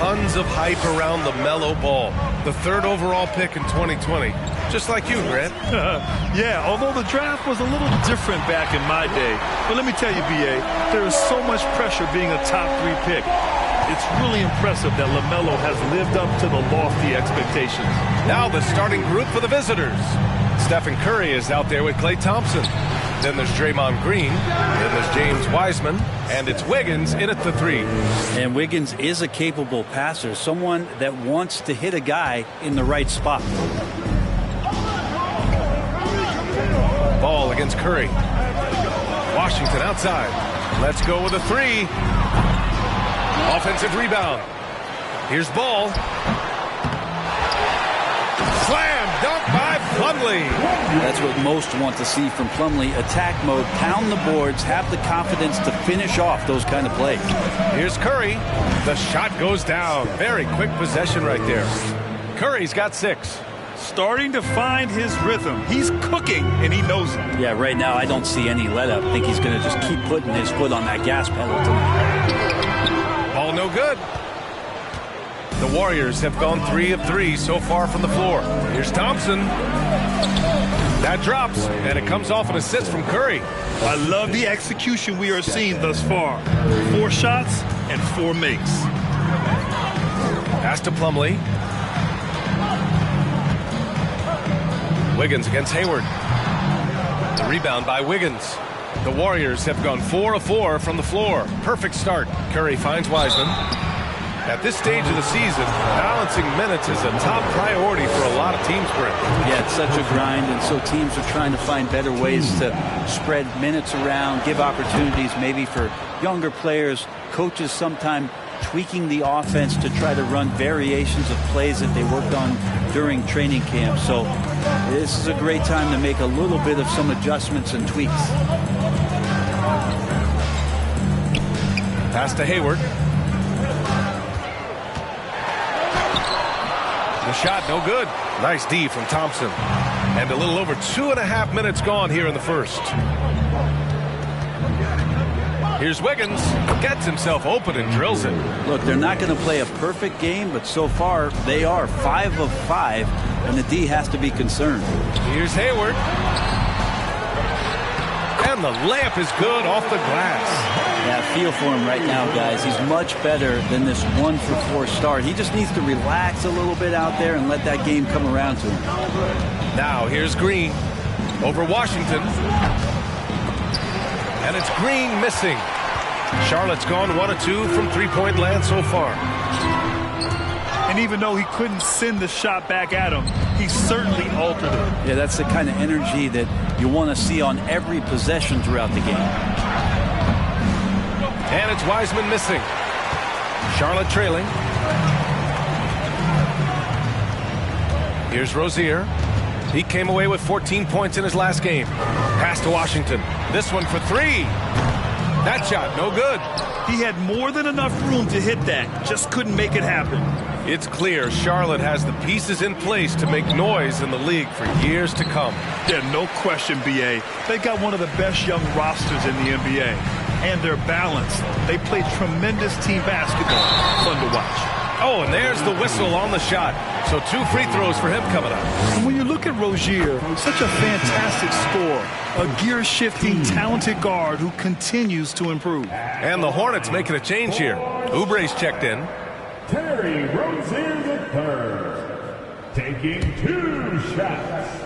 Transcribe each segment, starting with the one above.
tons of hype around LaMelo Ball, the 3rd overall pick in 2020. Just like you, Grant. Yeah, although the draft was a little different back in my day. But let me tell you, B.A., there is so much pressure being a top 3 pick. It's really impressive that LaMelo has lived up to the lofty expectations. Now the starting group for the visitors. Stephen Curry is out there with Klay Thompson. Then there's Draymond Green. Then there's James Wiseman. And it's Wiggins in at the 3. And Wiggins is a capable passer, someone that wants to hit a guy in the right spot. Ball against Curry. Washington outside. Let's go with a 3. Offensive rebound. Here's Ball. Slam dunk by Plumlee. That's what most want to see from Plumlee. Attack mode, pound the boards, have the confidence to finish off those kind of plays. Here's Curry. The shot goes down. Very quick possession right there. Curry's got 6. Starting to find his rhythm. He's cooking, and he knows it. Yeah, right now I don't see any let up. I think he's going to just keep putting his foot on that gas pedal tonight. Ball no good. The Warriors have gone 3 of 3 so far from the floor. Here's Thompson. That drops, and it comes off an assist from Curry. I love the execution we are seeing thus far. 4 shots and 4 makes. Pass to Plumlee. Wiggins against Hayward. The rebound by Wiggins. The Warriors have gone 4 of 4 from the floor. Perfect start. Curry finds Wiseman. At this stage of the season, balancing minutes is a top priority for a lot of teams, Brent. Yeah, it's such a grind, and so teams are trying to find better ways to spread minutes around, give opportunities maybe for younger players. Coaches sometimes tweaking the offense to try to run variations of plays that they worked on during training camp. So this is a great time to make a little bit of some adjustments and tweaks. Pass to Hayward. The shot no good. Nice D from Thompson. And a little over 2.5 minutes gone here in the first. Here's Wiggins. Gets himself open and drills it. Look, they're not going to play a perfect game, but so far they are 5 of 5, and the D has to be concerned. Here's Hayward. And the layup is good off the glass. Yeah, feel for him right now, guys. He's much better than this 1 for 4 start. He just needs to relax a little bit out there and let that game come around to him. Now here's Green over Washington. And it's Green missing. Charlotte's gone 1 of 2 from 3-point land so far. And even though he couldn't send the shot back at him, he certainly altered it. Yeah, that's the kind of energy that you want to see on every possession throughout the game. And it's Wiseman missing. Charlotte trailing. Here's Rozier. He came away with 14 points in his last game. Pass to Washington. This one for 3. That shot, no good. He had more than enough room to hit that. Just couldn't make it happen. It's clear Charlotte has the pieces in place to make noise in the league for years to come. Yeah, no question, B.A. They got one of the best young rosters in the NBA. And they're balanced. They play tremendous team basketball. Fun to watch. Oh, and there's the whistle on the shot. So 2 free throws for him coming up. And when you look at Rozier, such a fantastic scorer, a gear-shifting, talented guard who continues to improve. And the Hornets making a change here. Oubre's checked in. Terry Rozier III, taking 2 shots.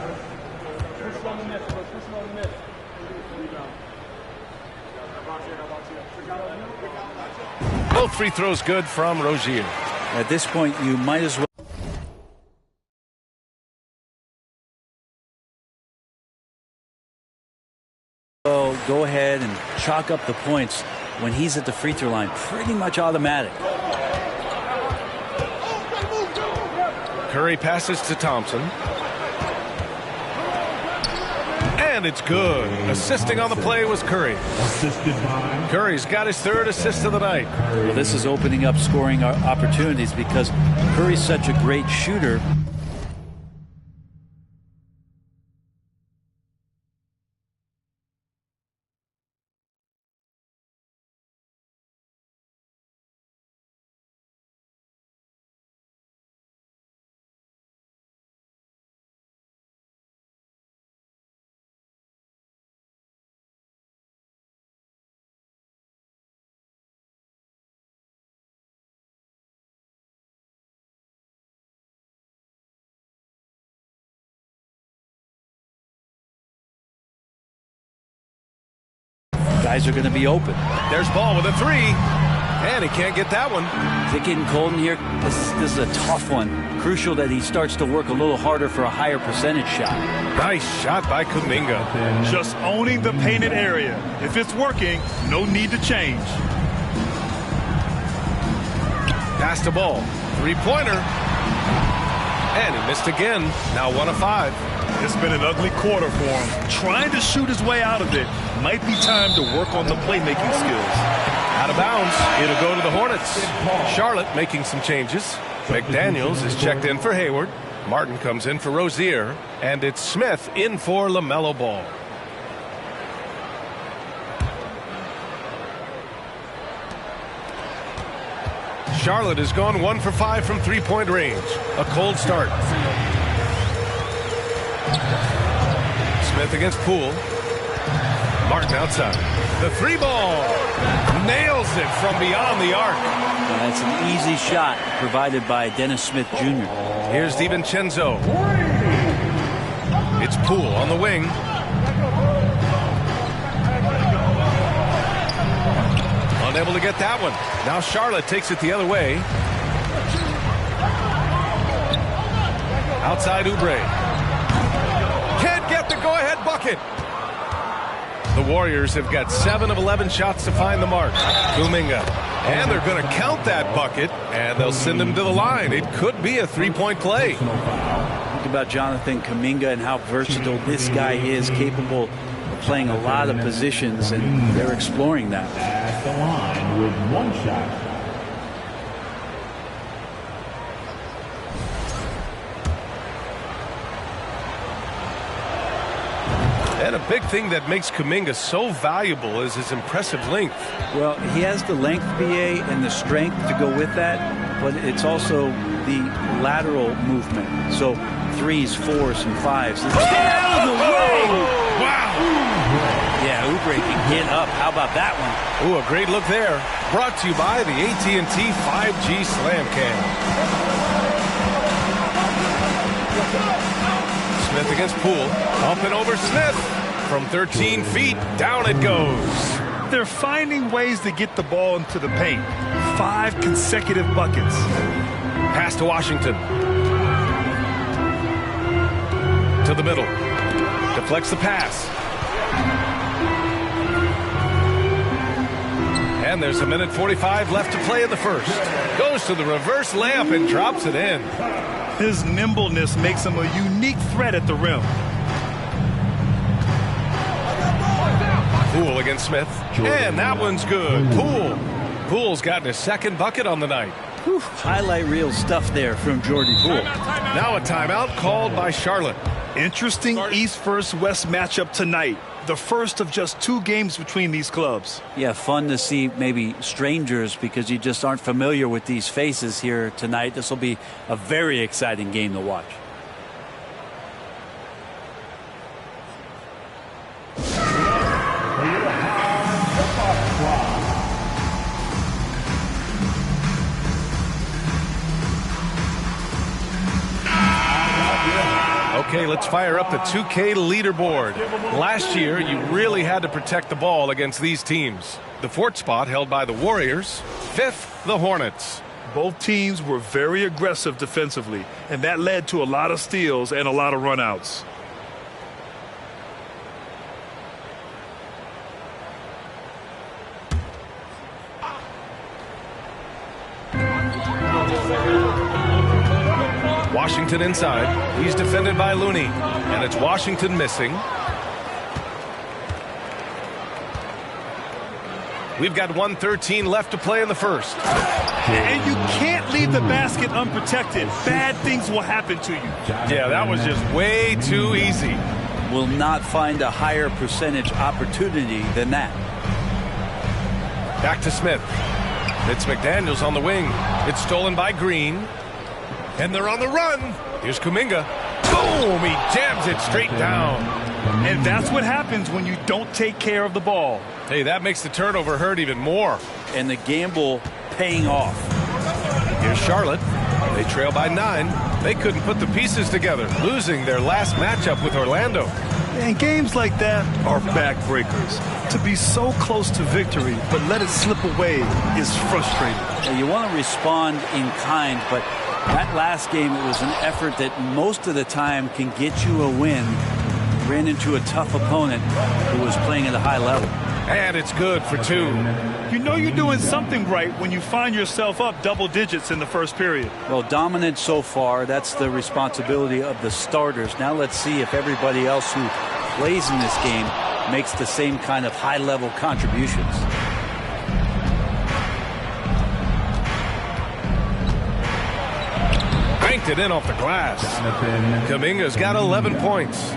Both free throws good from Rozier. At this point, you might as well go ahead and chalk up the points when he's at the free throw line. Pretty much automatic. Curry passes to Thompson. And it's good. Assisting on the play was Curry. Curry's got his 3rd assist of the night. Well, this is opening up scoring opportunities because Curry's such a great shooter. guys are going to be open. There's Ball with a three. And he can't get that one. Is it getting cold in here? This is a tough one. Crucial that he starts to work a little harder for a higher percentage shot. Nice shot by Kuminga. Just owning the painted area. If it's working, no need to change. Pass the ball. Three-pointer. And he missed again. Now 1 of 5. It's been an ugly quarter for him. Trying to shoot his way out of it. Might be time to work on the playmaking skills. Out of bounds. It'll go to the Hornets. Charlotte making some changes. McDaniels is checked in for Hayward. Martin comes in for Rozier. And it's Smith in for LaMelo Ball. Charlotte has gone 1 for 5 from three-point range. A cold start. Smith against Poole. Martin outside. The three ball. Nails it from beyond the arc. That's an easy shot provided by Dennis Smith Jr. Here's DiVincenzo. It's Poole on the wing. Unable to get that one. Now Charlotte takes it the other way. Outside Oubre. Can't get the go-ahead bucket. The Warriors have got 7 of 11 shots to find the mark. Kuminga. And they're going to count that bucket, and they'll send him to the line. It could be a three-point play. Think about Jonathan Kuminga and how versatile this guy is, capable of playing a lot of positions, and they're exploring that. At the line with 1 shot. And a big thing that makes Kuminga so valuable is his impressive length. Well, he has the length, BA, and the strength to go with that, but it's also the lateral movement. So 3s, 4s, and 5s. Out of the way! Wow! Yeah, Oubre can get up. How about that one? Ooh, a great look there. Brought to you by the AT&T 5G Slam Cam. Smith against Poole. Up and over Smith. From 13 feet, down it goes. They're finding ways to get the ball into the paint. 5 consecutive buckets. Pass to Washington. To the middle. Deflects the pass. And there's 1:45 left to play in the first. Goes to the reverse layup and drops it in. His nimbleness makes him a unique threat at the rim. Poole against Smith. And that one's good. Poole's gotten his second bucket on the night. Whew, highlight reel stuff there from Jordan Poole. Now a timeout called by Charlotte. Interesting East versus West matchup tonight. The first of just 2 games between these clubs. Yeah, fun to see maybe strangers because you just aren't familiar with these faces here tonight. This will be a very exciting game to watch. Okay, let's fire up the 2K leaderboard. Last year, you really had to protect the ball against these teams. The 4th spot held by the Warriors. 5th, the Hornets. Both teams were very aggressive defensively, and that led to a lot of steals and a lot of runouts. Washington inside. He's defended by Looney. And it's Washington missing. We've got 1:13 left to play in the first. And you can't leave the basket unprotected. Bad things will happen to you. Yeah, that was just way too easy. Will not find a higher percentage opportunity than that. Back to Smith. It's McDaniels on the wing. It's stolen by Green. And they're on the run. Here's Kuminga. Boom! He jams it straight down. And that's what happens when you don't take care of the ball. Hey, that makes the turnover hurt even more. And the gamble paying off. Here's Charlotte. They trail by 9. They couldn't put the pieces together, losing their last matchup with Orlando. And games like that are backbreakers. To be so close to victory, but let it slip away is frustrating. Yeah, you want to respond in kind, but that last game, it was an effort that most of the time can get you a win. Ran into a tough opponent who was playing at a high level. And it's good for 2. You know you're doing something right when you find yourself up double digits in the first period. Well, dominant so far. That's the responsibility of the starters. Now let's see if everybody else who plays in this game makes the same kind of high-level contributions. Banked it in off the glass. Kuminga's got 11 points.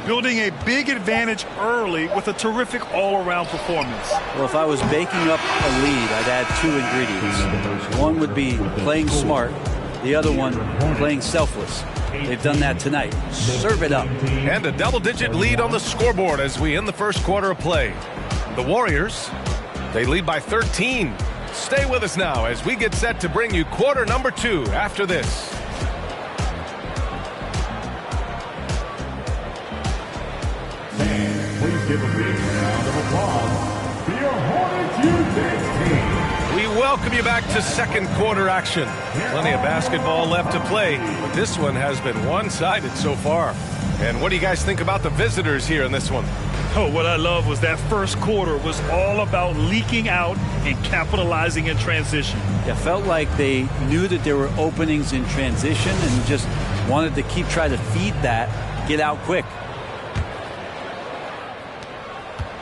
Building a big advantage early with a terrific all-around performance. Well, if I was baking up a lead, I'd add 2 ingredients. One would be playing smart. The other one, playing selfless. They've done that tonight. Serve it up. And a double-digit lead on the scoreboard as we end the first quarter of play. The Warriors, they lead by 13. Stay with us now as we get set to bring you quarter number 2 after this. Please give a big round of applause for your Hornets U6 team. We welcome you back to second quarter action. Plenty of basketball left to play, but this one has been one-sided so far. And what do you guys think about the visitors here in this one? Oh, what I love was that first quarter was all about leaking out and capitalizing in transition. It felt like they knew that there were openings in transition and just wanted to keep trying to feed that, get out quick.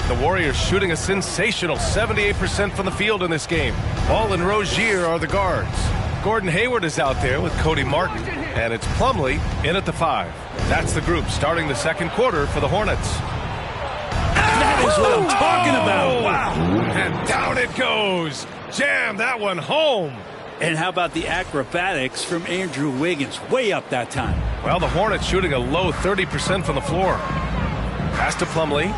The Warriors shooting a sensational 78% from the field in this game. Ball and Rozier are the guards. Gordon Hayward is out there with Cody Martin, and it's Plumlee in at the 5. That's the group starting the second quarter for the Hornets. That is what I'm talking about. Wow. And down it goes. Jam that one home. And how about the acrobatics from Andrew Wiggins? Way up that time. Well, the Hornets shooting a low 30% from the floor. Pass to Plumlee.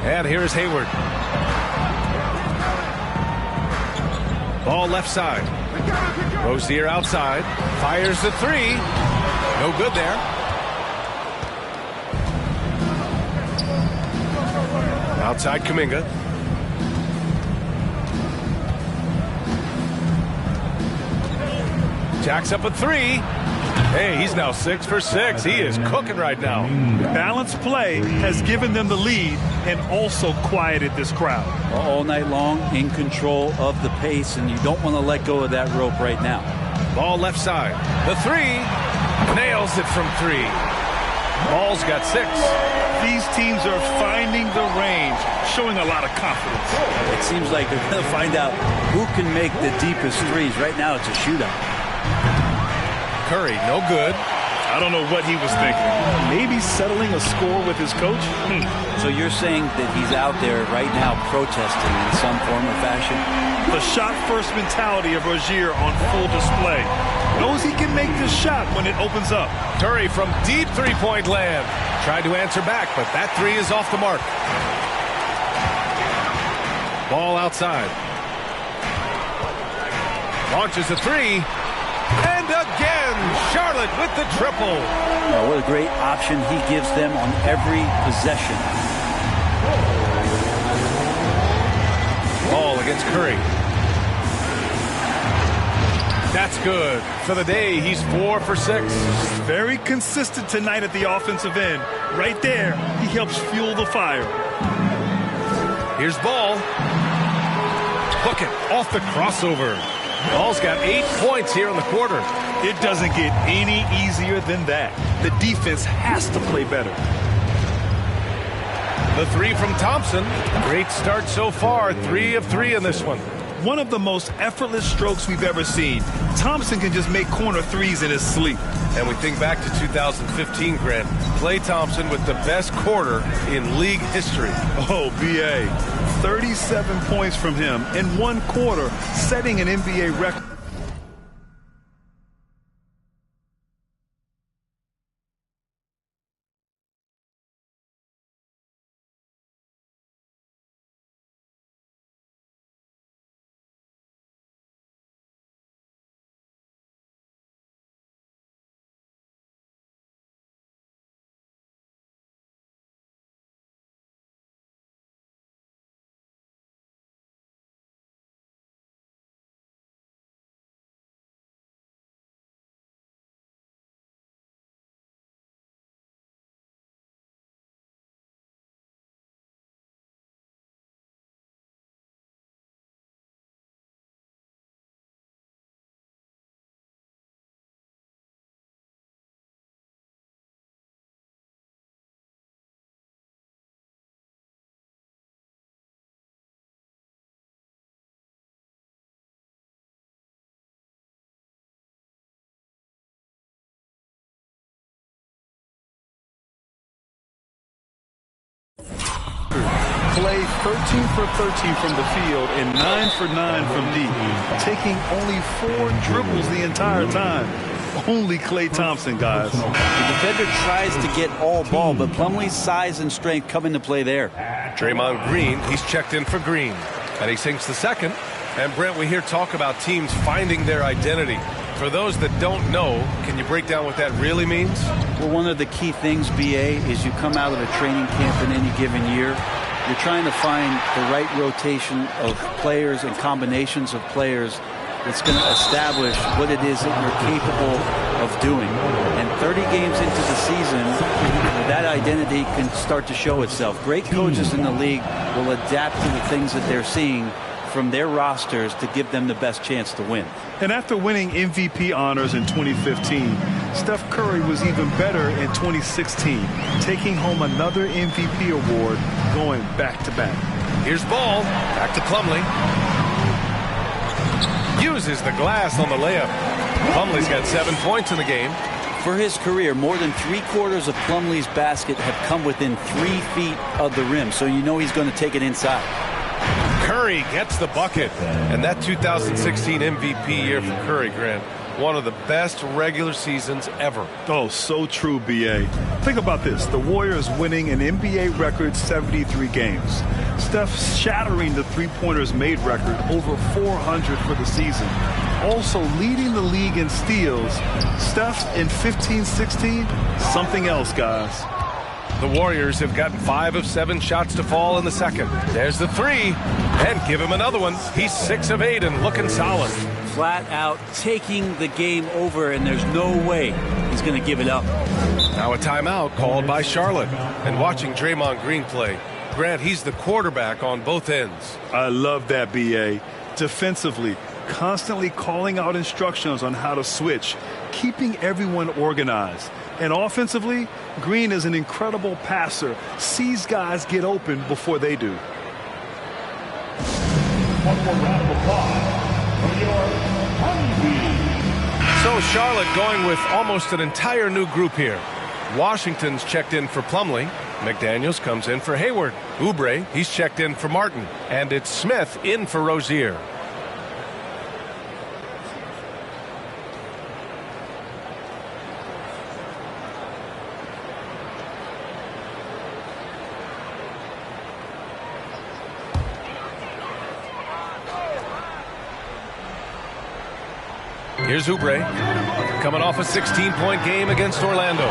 And here's Hayward. Ball left side. Rozier outside. Fires the 3. No good there. Outside Kuminga. Jacks up a 3. Hey, he's now 6 for 6. He is cooking right now. Balanced play has given them the lead and also quieted this crowd. All night long, in control of the pace, and you don't want to let go of that rope right now. Ball left side. The 3. Nails it from 3. Ball's got 6. These teams are finding the range, showing a lot of confidence. It seems like they're going to find out who can make the deepest threes. Right now, it's a shootout. Curry, no good. I don't know what he was thinking. Maybe settling a score with his coach? So you're saying that he's out there right now protesting in some form or fashion? The shot-first mentality of Rozier on full display. Knows he can make this shot when it opens up. Curry from deep three-point land. Tried to answer back, but that 3 is off the mark. Ball outside. Launches a 3. And again, Charlotte with the triple. Oh, what a great option he gives them on every possession. Ball against Curry. That's good. For the day, he's 4 for 6. Very consistent tonight at the offensive end. Right there, he helps fuel the fire. Here's Ball. Hook it off the crossover. Ball's got 8 points here in the quarter. It doesn't get any easier than that. The defense has to play better. The 3 from Thompson. Great start so far. 3 of 3 in this one. One of the most effortless strokes we've ever seen. Thompson can just make corner threes in his sleep. And we think back to 2015, Grant. Klay Thompson with the best quarter in league history. Oh, B.A. 37 points from him in one quarter, setting an NBA record. Klay 13 for 13 from the field and 9 for 9 from deep, taking only 4 dribbles the entire time. Only Klay Thompson, guys. The defender tries to get all ball, but Plumlee's size and strength come into play there. Draymond Green, he's checked in for Green, and he sinks the second. And Brent, we hear talk about teams finding their identity. For those that don't know, can you break down what that really means? Well, one of the key things, BA, is you come out of a training camp in any given year. You're trying to find the right rotation of players and combinations of players that's going to establish what it is that you're capable of doing. And 30 games into the season, that identity can start to show itself. Great coaches in the league will adapt to the things that they're seeing from their rosters to give them the best chance to win. And after winning MVP honors in 2015, Steph Curry was even better in 2016, taking home another MVP award, going back-to-back. Here's Ball, back to Plumlee. Uses the glass on the layup. Plumlee's got 7 points in the game. For his career, more than 3/4 of Plumlee's basket have come within 3 feet of the rim, so you know he's going to take it inside. Curry gets the bucket. And that 2016 MVP year for Curry, Grant, one of the best regular seasons ever. Oh, so true, BA. Think about this. The Warriors winning an NBA record 73 games. Steph shattering the three-pointers made record, over 400 for the season. Also leading the league in steals. Steph in 15-16, something else, guys. The Warriors have gotten 5 of 7 shots to fall in the second. There's the three, and give him another one. He's 6 of 8 and looking solid. Flat out taking the game over, and there's no way he's going to give it up. Now a timeout called by Charlotte. And watching Draymond Green play, Grant, he's the quarterback on both ends. I love that, BA. Defensively, constantly calling out instructions on how to switch, keeping everyone organized. And offensively, Green is an incredible passer, sees guys get open before they do. One more round of applause for your Honeybees. So Charlotte going with almost an entire new group here. Washington's checked in for Plumlee. McDaniels comes in for Hayward. Oubre, he's checked in for Martin. And it's Smith in for Rozier. Here's Oubre, coming off a 16-point game against Orlando.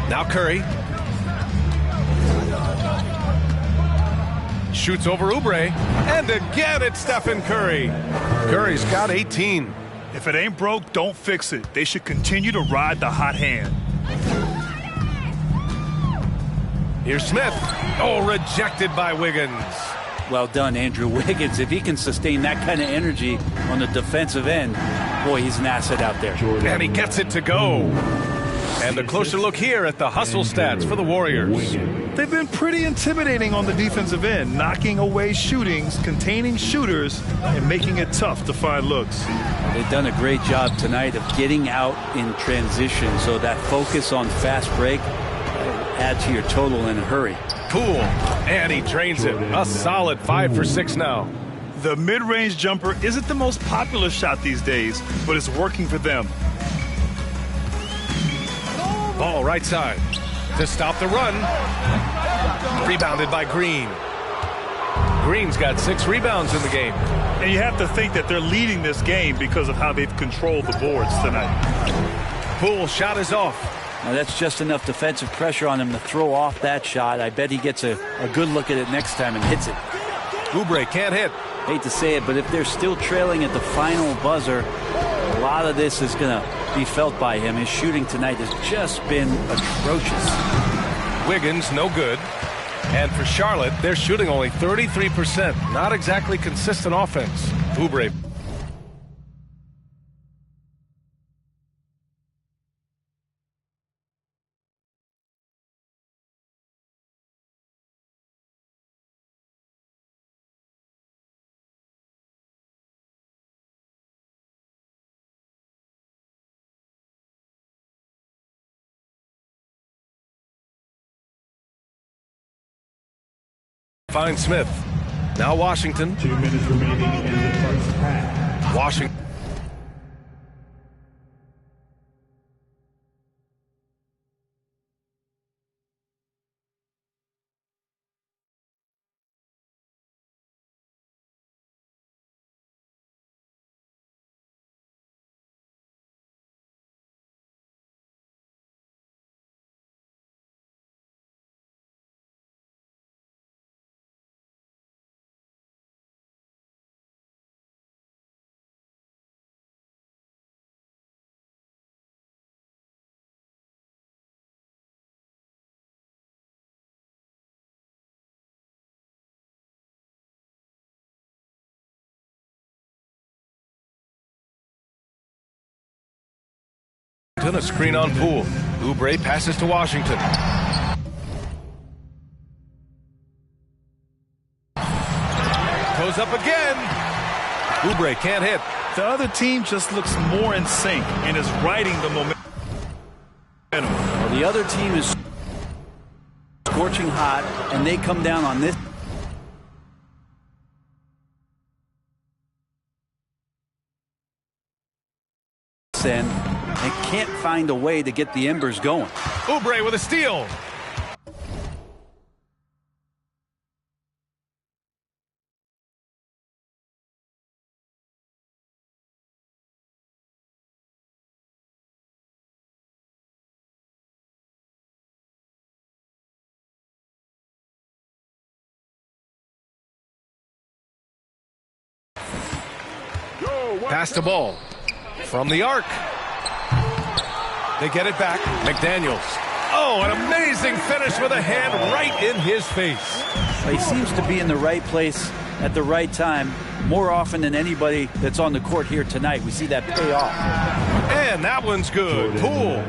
Now Curry. Shoots over Oubre, and again it's Stephen Curry. Curry's got 18. If it ain't broke, don't fix it. They should continue to ride the hot hand. Here's Smith. Oh, rejected by Wiggins. Well done, Andrew Wiggins. If he can sustain that kind of energy on the defensive end, boy, he's an asset out there. And he gets it to go. And a closer look here at the hustle stats for the Warriors. They've been pretty intimidating on the defensive end, knocking away shootings, containing shooters, and making it tough to find looks. They've done a great job tonight of getting out in transition, so that focus on fast break add to your total in a hurry. Poole, and he drains it. A solid 5 for 6 now. The mid-range jumper isn't the most popular shot these days, but it's working for them. Ball right side to stop the run. Rebounded by Green. Green's got 6 rebounds in the game. And you have to think that they're leading this game because of how they've controlled the boards tonight. Poole shot is off. Now that's just enough defensive pressure on him to throw off that shot. I bet he gets a good look at it next time and hits it. Oubre can't hit. Hate to say it, but if they're still trailing at the final buzzer, a lot of this is going to be felt by him. His shooting tonight has just been atrocious. Wiggins, no good. And for Charlotte, they're shooting only 33%. Not exactly consistent offense. Oubre Finds Smith. Now Washington. 2 minutes remaining in the first half. Washington. A screen on Poole. Oubre passes to Washington. Goes up again. Oubre can't hit. The other team just looks more in sync and is riding the momentum. Well, the other team is scorching hot, and they come down on this end and can't find a way to get the embers going. Oubre with a steal. Pass the ball from the arc. They get it back. McDaniels. Oh, an amazing finish with a hand right in his face. He seems to be in the right place at the right time more often than anybody that's on the court here tonight. We see that pay off. And that one's good. Poole.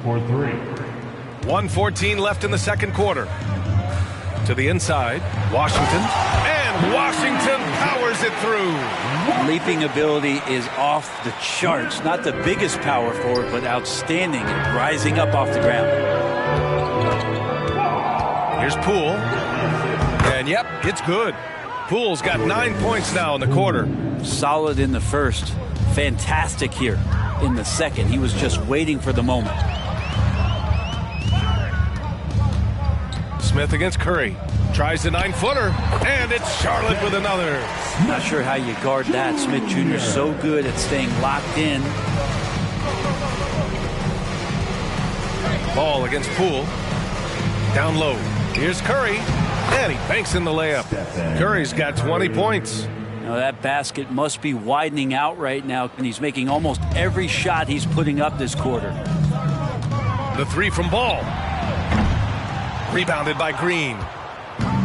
For 3. 1:14 left in the second quarter. To the inside, Washington. And Washington powers it through. Leaping ability is off the charts. Not the biggest power forward, but outstanding at rising up off the ground. Here's Poole. And yep, it's good. Poole's got 9 points now in the quarter. Solid in the first. Fantastic here in the second. He was just waiting for the moment. Smith against Curry. Tries the 9-footer. And it's Charlotte with another. Not sure how you guard that. Smith Jr. so good at staying locked in. Ball against Poole. Down low. Here's Curry. And he banks in the layup. Curry's got 20 points. Now that basket must be widening out right now, and he's making almost every shot he's putting up this quarter. The 3 from Ball. Rebounded by Green.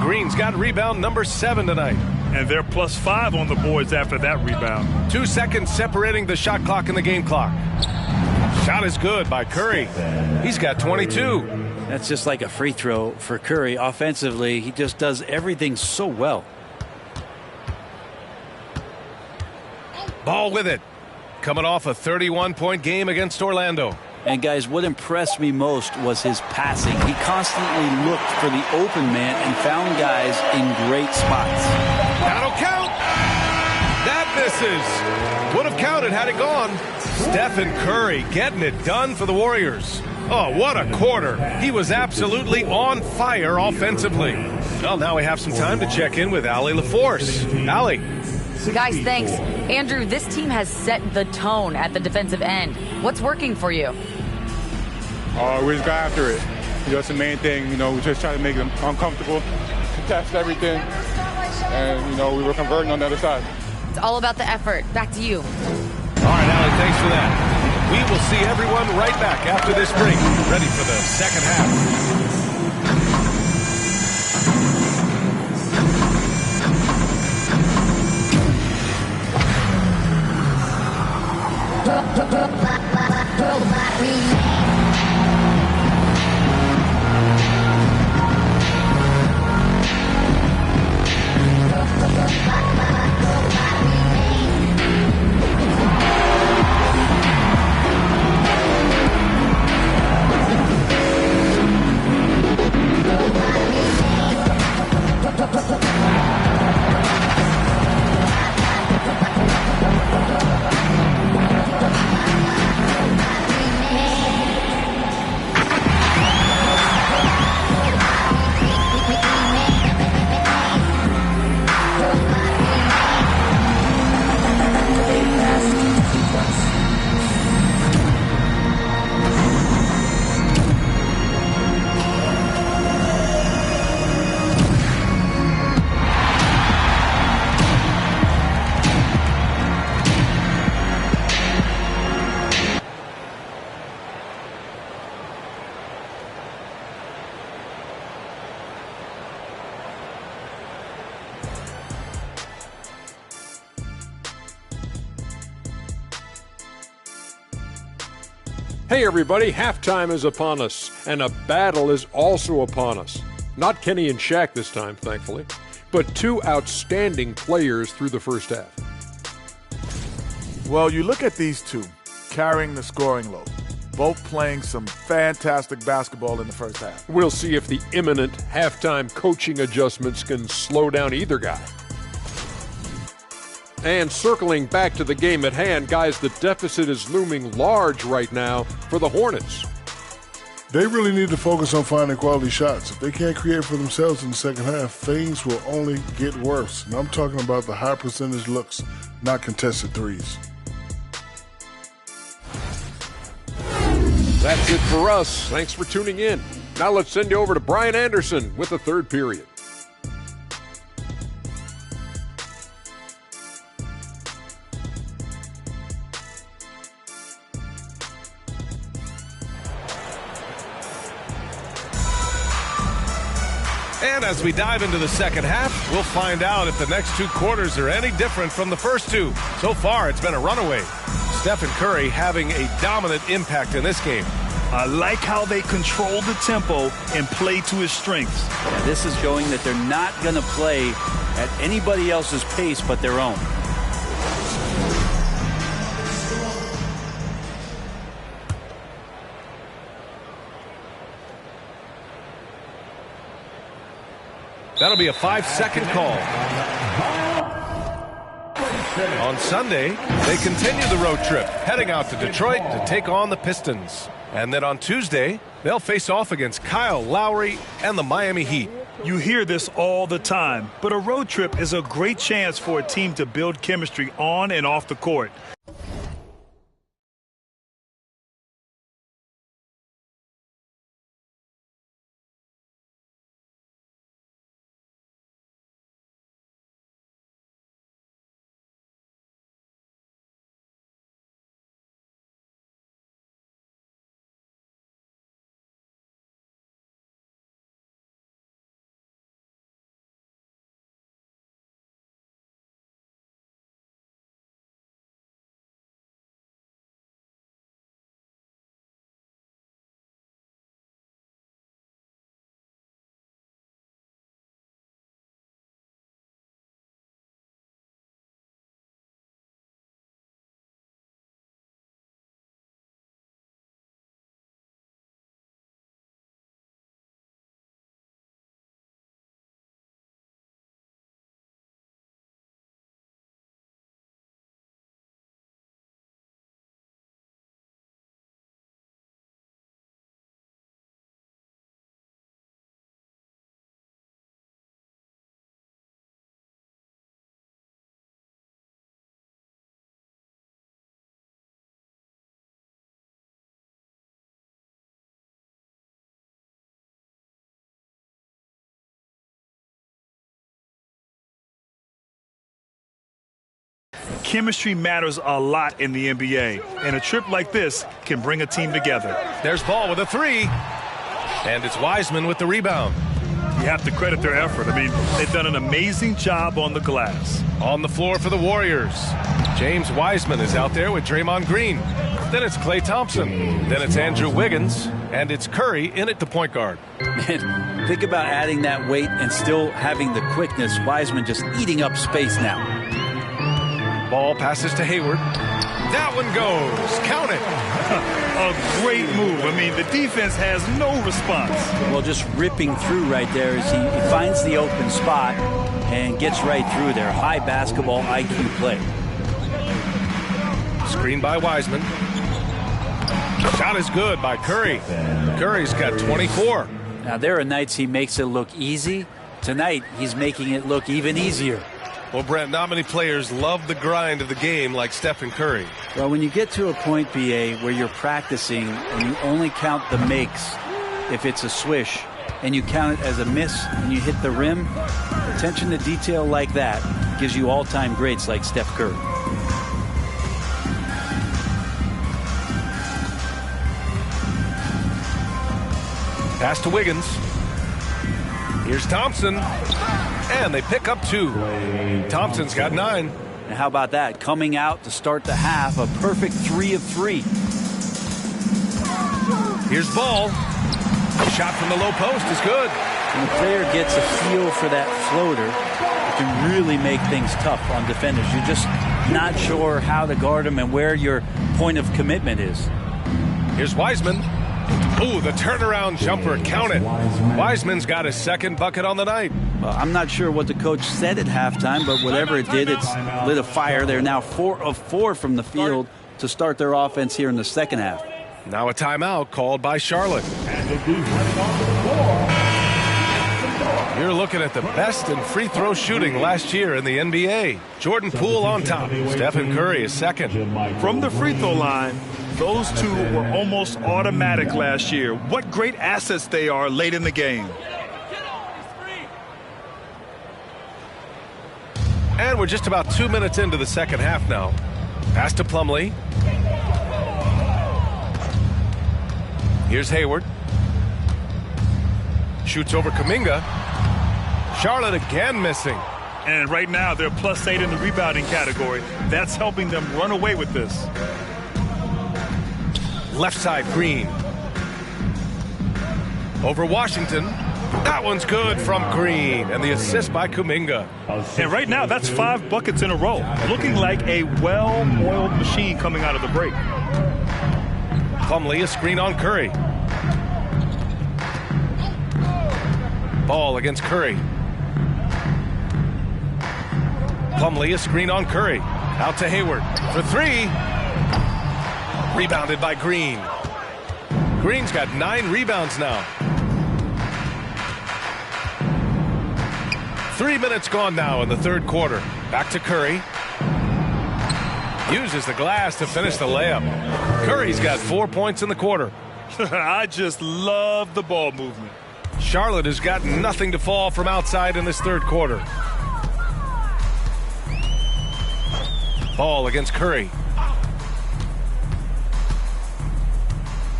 Green's got rebound number 7 tonight. And they're +5 on the boards after that rebound. 2 seconds separating the shot clock and the game clock. Shot is good by Curry. He's got 22. That's just like a free throw for Curry. Offensively, he just does everything so well. Ball with it. Coming off a 31-point game against Orlando. And guys, what impressed me most was his passing. He constantly looked for the open man and found guys in great spots. That'll count. That misses. Would have counted had it gone. Stephen Curry getting it done for the Warriors. Oh, what a quarter. He was absolutely on fire offensively. Well, now we have some time to check in with Allie LaForce. Allie. Guys, thanks. Andrew, this team has set the tone at the defensive end. What's working for you? We just got after it. That's the main thing. We just try to make them uncomfortable, contest everything, and, we were converting on the other side. It's all about the effort. Back to you. All right, Allie, thanks for that. We will see everyone right back after this break. Ready for the second half. Hey everybody, halftime is upon us, and a battle is also upon us. Not Kenny and Shaq this time, thankfully, but two outstanding players through the first half. Well, you look at these two carrying the scoring load, both playing some fantastic basketball in the first half. We'll see if the imminent halftime coaching adjustments can slow down either guy. And circling back to the game at hand, guys, the deficit is looming large right now for the Hornets. They really need to focus on finding quality shots. If they can't create for themselves in the second half, things will only get worse. And I'm talking about the high percentage looks, not contested threes. That's it for us. Thanks for tuning in. Now let's send you over to Brian Anderson with the third period. And as we dive into the second half, we'll find out if the next two quarters are any different from the first two. So far, it's been a runaway. Stephen Curry having a dominant impact in this game. I like how they control the tempo and play to his strengths. Yeah, this is showing that they're not going to play at anybody else's pace but their own. That'll be a 5-second call. On Sunday, they continue the road trip, heading out to Detroit to take on the Pistons. And then on Tuesday, they'll face off against Kyle Lowry and the Miami Heat. You hear this all the time, but a road trip is a great chance for a team to build chemistry on and off the court. Chemistry matters a lot in the NBA, and a trip like this can bring a team together. There's Ball with a three, and it's Wiseman with the rebound. You have to credit their effort. I mean, they've done an amazing job on the glass. On the floor for the Warriors, James Wiseman is out there with Draymond Green. Then it's Klay Thompson. Then it's Andrew Wiggins, and it's Curry in at the point guard. Man, think about adding that weight and still having the quickness. Wiseman just eating up space now. Ball passes to Hayward. That one goes. Count it. A great move. I mean, the defense has no response. Well, just ripping through right there as he finds the open spot and gets right through there. High basketball IQ play. Screen by Wiseman. Shot is good by Curry. Curry's got 24. Now, there are nights he makes it look easy. Tonight, he's making it look even easier. Well, Brent, not many players love the grind of the game like Stephen Curry. Well, when you get to a point, BA, where you're practicing and you only count the makes if it's a swish, and you count it as a miss and you hit the rim, attention to detail like that gives you all-time greats like Steph Curry. Pass to Wiggins. Here's Thompson. And they pick up two. Thompson's got 9. And how about that? Coming out to start the half, a perfect 3 of 3. Here's Ball. Shot from the low post is good. When the player gets a feel for that floater, it can really make things tough on defenders. You're just not sure how to guard them and where your point of commitment is. Here's Wiseman. Ooh, the turnaround jumper. Count it. Wiseman's got his second bucket on the night. Well, I'm not sure what the coach said at halftime, but whatever it did, it's lit a fire. They're now 4 of 4 from the field to start their offense here in the second half. Now a timeout called by Charlotte. You're looking at the best in free throw shooting last year in the NBA. Jordan Poole on top. Stephen Curry is second. From the free throw line, those two were almost automatic last year. What great assets they are late in the game. And we're just about 2 minutes into the second half now. Pass to Plumlee. Here's Hayward. Shoots over Kuminga. Charlotte again missing. And right now they're +8 in the rebounding category. That's helping them run away with this. Left side, Green. Over Washington. That one's good from Green. And the assist by Kuminga. And right now that's 5 buckets in a row. Looking like a well-oiled machine coming out of the break. Plumlee, a screen on Curry. Ball against Curry. Plumlee, a screen on Curry. Out to Hayward for 3. Rebounded by Green. Green's got 9 rebounds now. 3 minutes gone now in the third quarter. Back to Curry. Uses the glass to finish the layup. Curry's got 4 points in the quarter. I just love the ball movement. Charlotte has got nothing to fall from outside in this third quarter. Ball against Curry.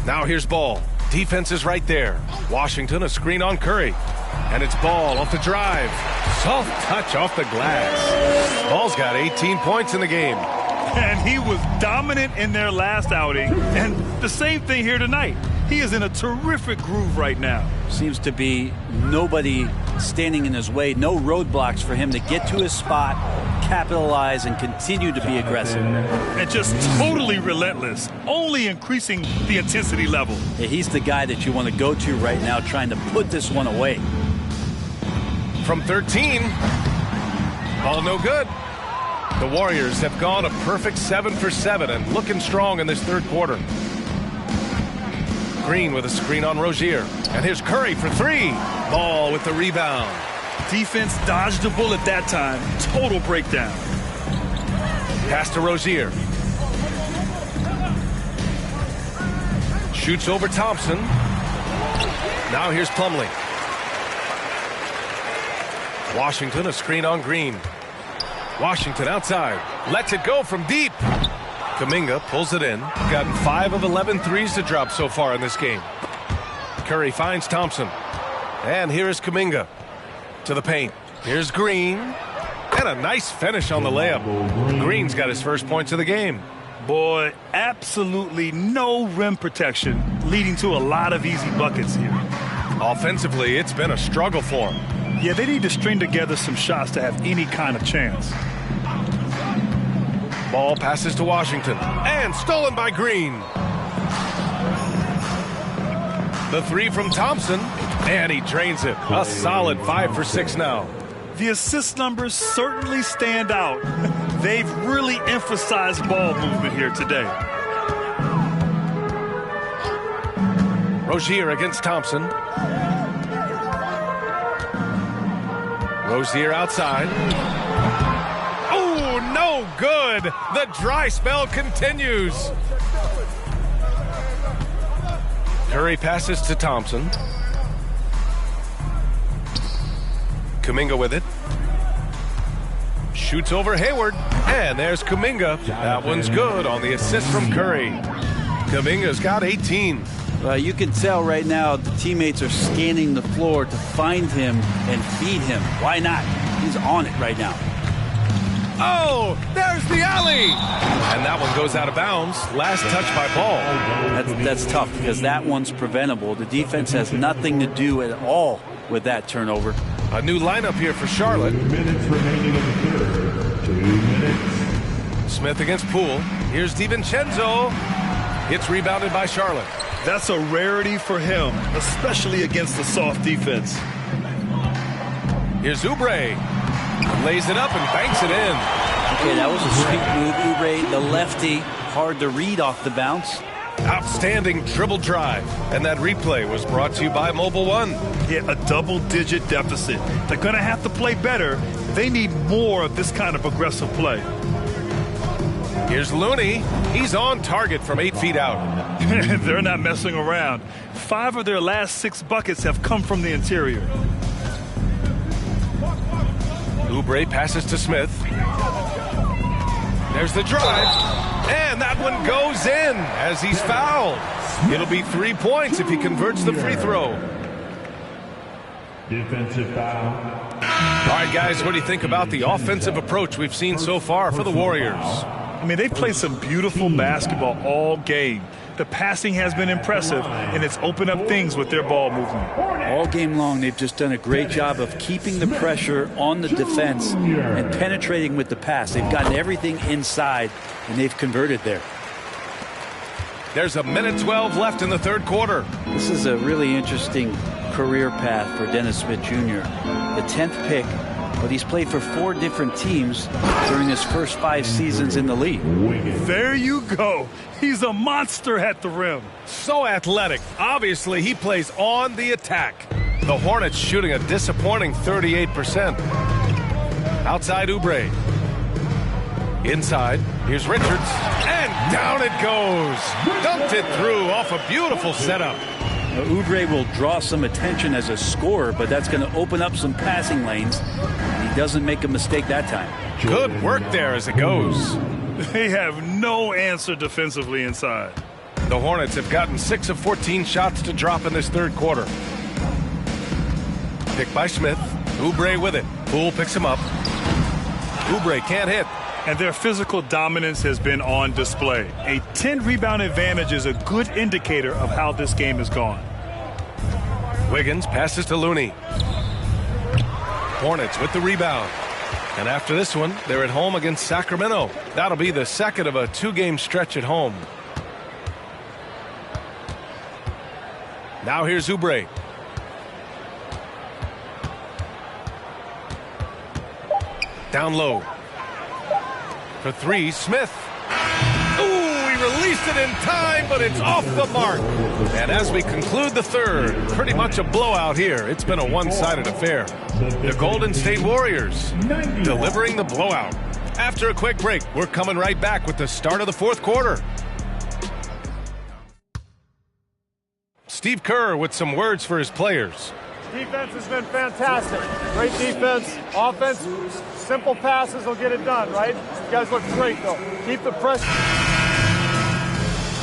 Now here's Ball. Defense is right there. Washington, a screen on Curry. And it's Ball off the drive. Soft touch off the glass. Ball's got 18 points in the game. And he was dominant in their last outing. And the same thing here tonight. He is in a terrific groove right now. Seems to be nobody standing in his way. No roadblocks for him to get to his spot, capitalize, and continue to be aggressive. And just totally relentless, only increasing the intensity level. Yeah, he's the guy that you want to go to right now, trying to put this one away. From 13, ball no good. The Warriors have gone a perfect 7 for 7 and looking strong in this third quarter. Green with a screen on Rozier. And here's Curry for 3. Ball with the rebound. Defense dodged a bullet that time. Total breakdown. Pass to Rozier. Shoots over Thompson. Now here's Plumlee. Washington, a screen on Green. Washington outside. Lets it go from deep. Kuminga pulls it in. Gotten 5 of 11 threes to drop so far in this game. Curry finds Thompson. And here is Kuminga to the paint. Here's Green. And a nice finish on the layup. Green's got his first points of the game. Boy, absolutely no rim protection, leading to a lot of easy buckets here. Offensively, it's been a struggle for him. Yeah, they need to string together some shots to have any kind of chance. Ball passes to Washington. And stolen by Green. The 3 from Thompson. And he drains it. A solid 5 for 6 now. The assist numbers certainly stand out. They've really emphasized ball movement here today. Rozier against Thompson. Rozier outside. Oh, no good. The dry spell continues. Curry passes to Thompson. Kuminga with it. Shoots over Hayward. And there's Kuminga. That one's good on the assist from Curry. Kuminga's got 18. You can tell right now the teammates are scanning the floor to find him and feed him. Why not? He's on it right now. Oh, there's the alley. And that one goes out of bounds. Last touch by Ball. That's tough because that one's preventable. The defense has nothing to do at all with that turnover. A new lineup here for Charlotte. 2 minutes remaining in the third. 2 minutes. Smith against Poole. Here's DiVincenzo. It's rebounded by Charlotte. That's a rarity for him, especially against the soft defense. Here's Oubre. Lays it up and banks it in. Okay, that was a sweet move. Oubre, the lefty, hard to read off the bounce. Outstanding dribble drive. And that replay was brought to you by Mobile One. Yeah, a double-digit deficit. They're going to have to play better. They need more of this kind of aggressive play. Here's Looney. He's on target from 8 feet out. They're not messing around. 5 of their last 6 buckets have come from the interior. Oubre passes to Smith. There's the drive. And that one goes in as he's fouled. It'll be 3 points if he converts the free throw. Defensive foul. All right, guys, what do you think about the offensive approach we've seen so far for the Warriors? I mean, they've played some beautiful basketball all game. The passing has been impressive, and it's opened up things with their ball movement. All game long, they've just done a great job of keeping the pressure on the defense and penetrating with the pass. They've gotten everything inside, and they've converted there. There's a minute 12 left in the third quarter. This is a really interesting career path for Dennis Smith Jr. The 10th pick, but he's played for 4 different teams during his first 5 seasons in the league. There you go. He's a monster at the rim. So athletic. Obviously, he plays on the attack. The Hornets shooting a disappointing 38%. Outside Oubre. Inside, here's Richards. And down it goes. Dumped it through off a beautiful setup. Now, Oubre will draw some attention as a scorer, but that's going to open up some passing lanes. And he doesn't make a mistake that time. Good work there as it goes. They have no answer defensively inside. The Hornets have gotten 6 of 14 shots to drop in this third quarter. Picked by Smith. Oubre with it. Poole picks him up. Oubre can't hit. And their physical dominance has been on display. A 10-rebound advantage is a good indicator of how this game has gone. Wiggins passes to Looney. Hornets with the rebound. And after this one, they're at home against Sacramento. That'll be the second of a 2-game stretch at home. Now here's Oubre. Down low. For 3, Smith. Ooh, he released it in time, but it's off the mark. And as we conclude the third, pretty much a blowout here. It's been a one-sided affair. The Golden State Warriors delivering the blowout. After a quick break, we're coming right back with the start of the fourth quarter. Steve Kerr with some words for his players. Defense has been fantastic. Great defense. Offense, simple passes will get it done, right? You guys look great, though. Keep the pressure.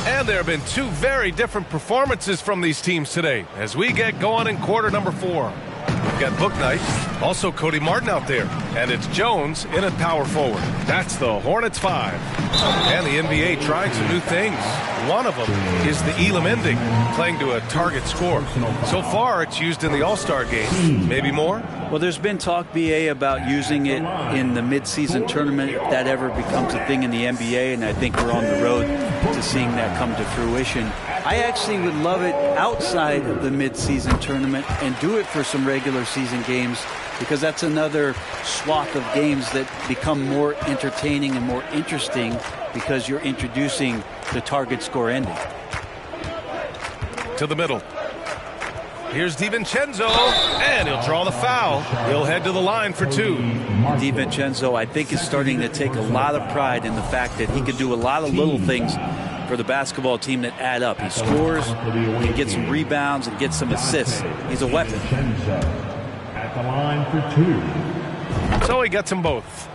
And there have been 2 very different performances from these teams today as we get going in quarter number 4. We've got Bouknight, also Cody Martin out there, and it's Jones in at power forward. That's the Hornets 5. And the NBA trying some new things. One of them is the Elam ending, playing to a target score. So far, it's used in the All-Star game. Maybe more? Well, there's been talk, BA, about using it in the midseason tournament if that ever becomes a thing in the NBA, and I think we're on the road to seeing that come to fruition. I actually would love it outside of the midseason tournament and do it for some regular season games, because that's another swath of games that become more entertaining and more interesting because you're introducing the target score ending. To the middle. Here's DiVincenzo, and he'll draw the foul. He'll head to the line for 2. DiVincenzo, I think, is starting to take a lot of pride in the fact that he can do a lot of little things for the basketball team that add up. He scores, he gets some rebounds, and gets some assists. He's a weapon. At the line for 2. So he gets them both.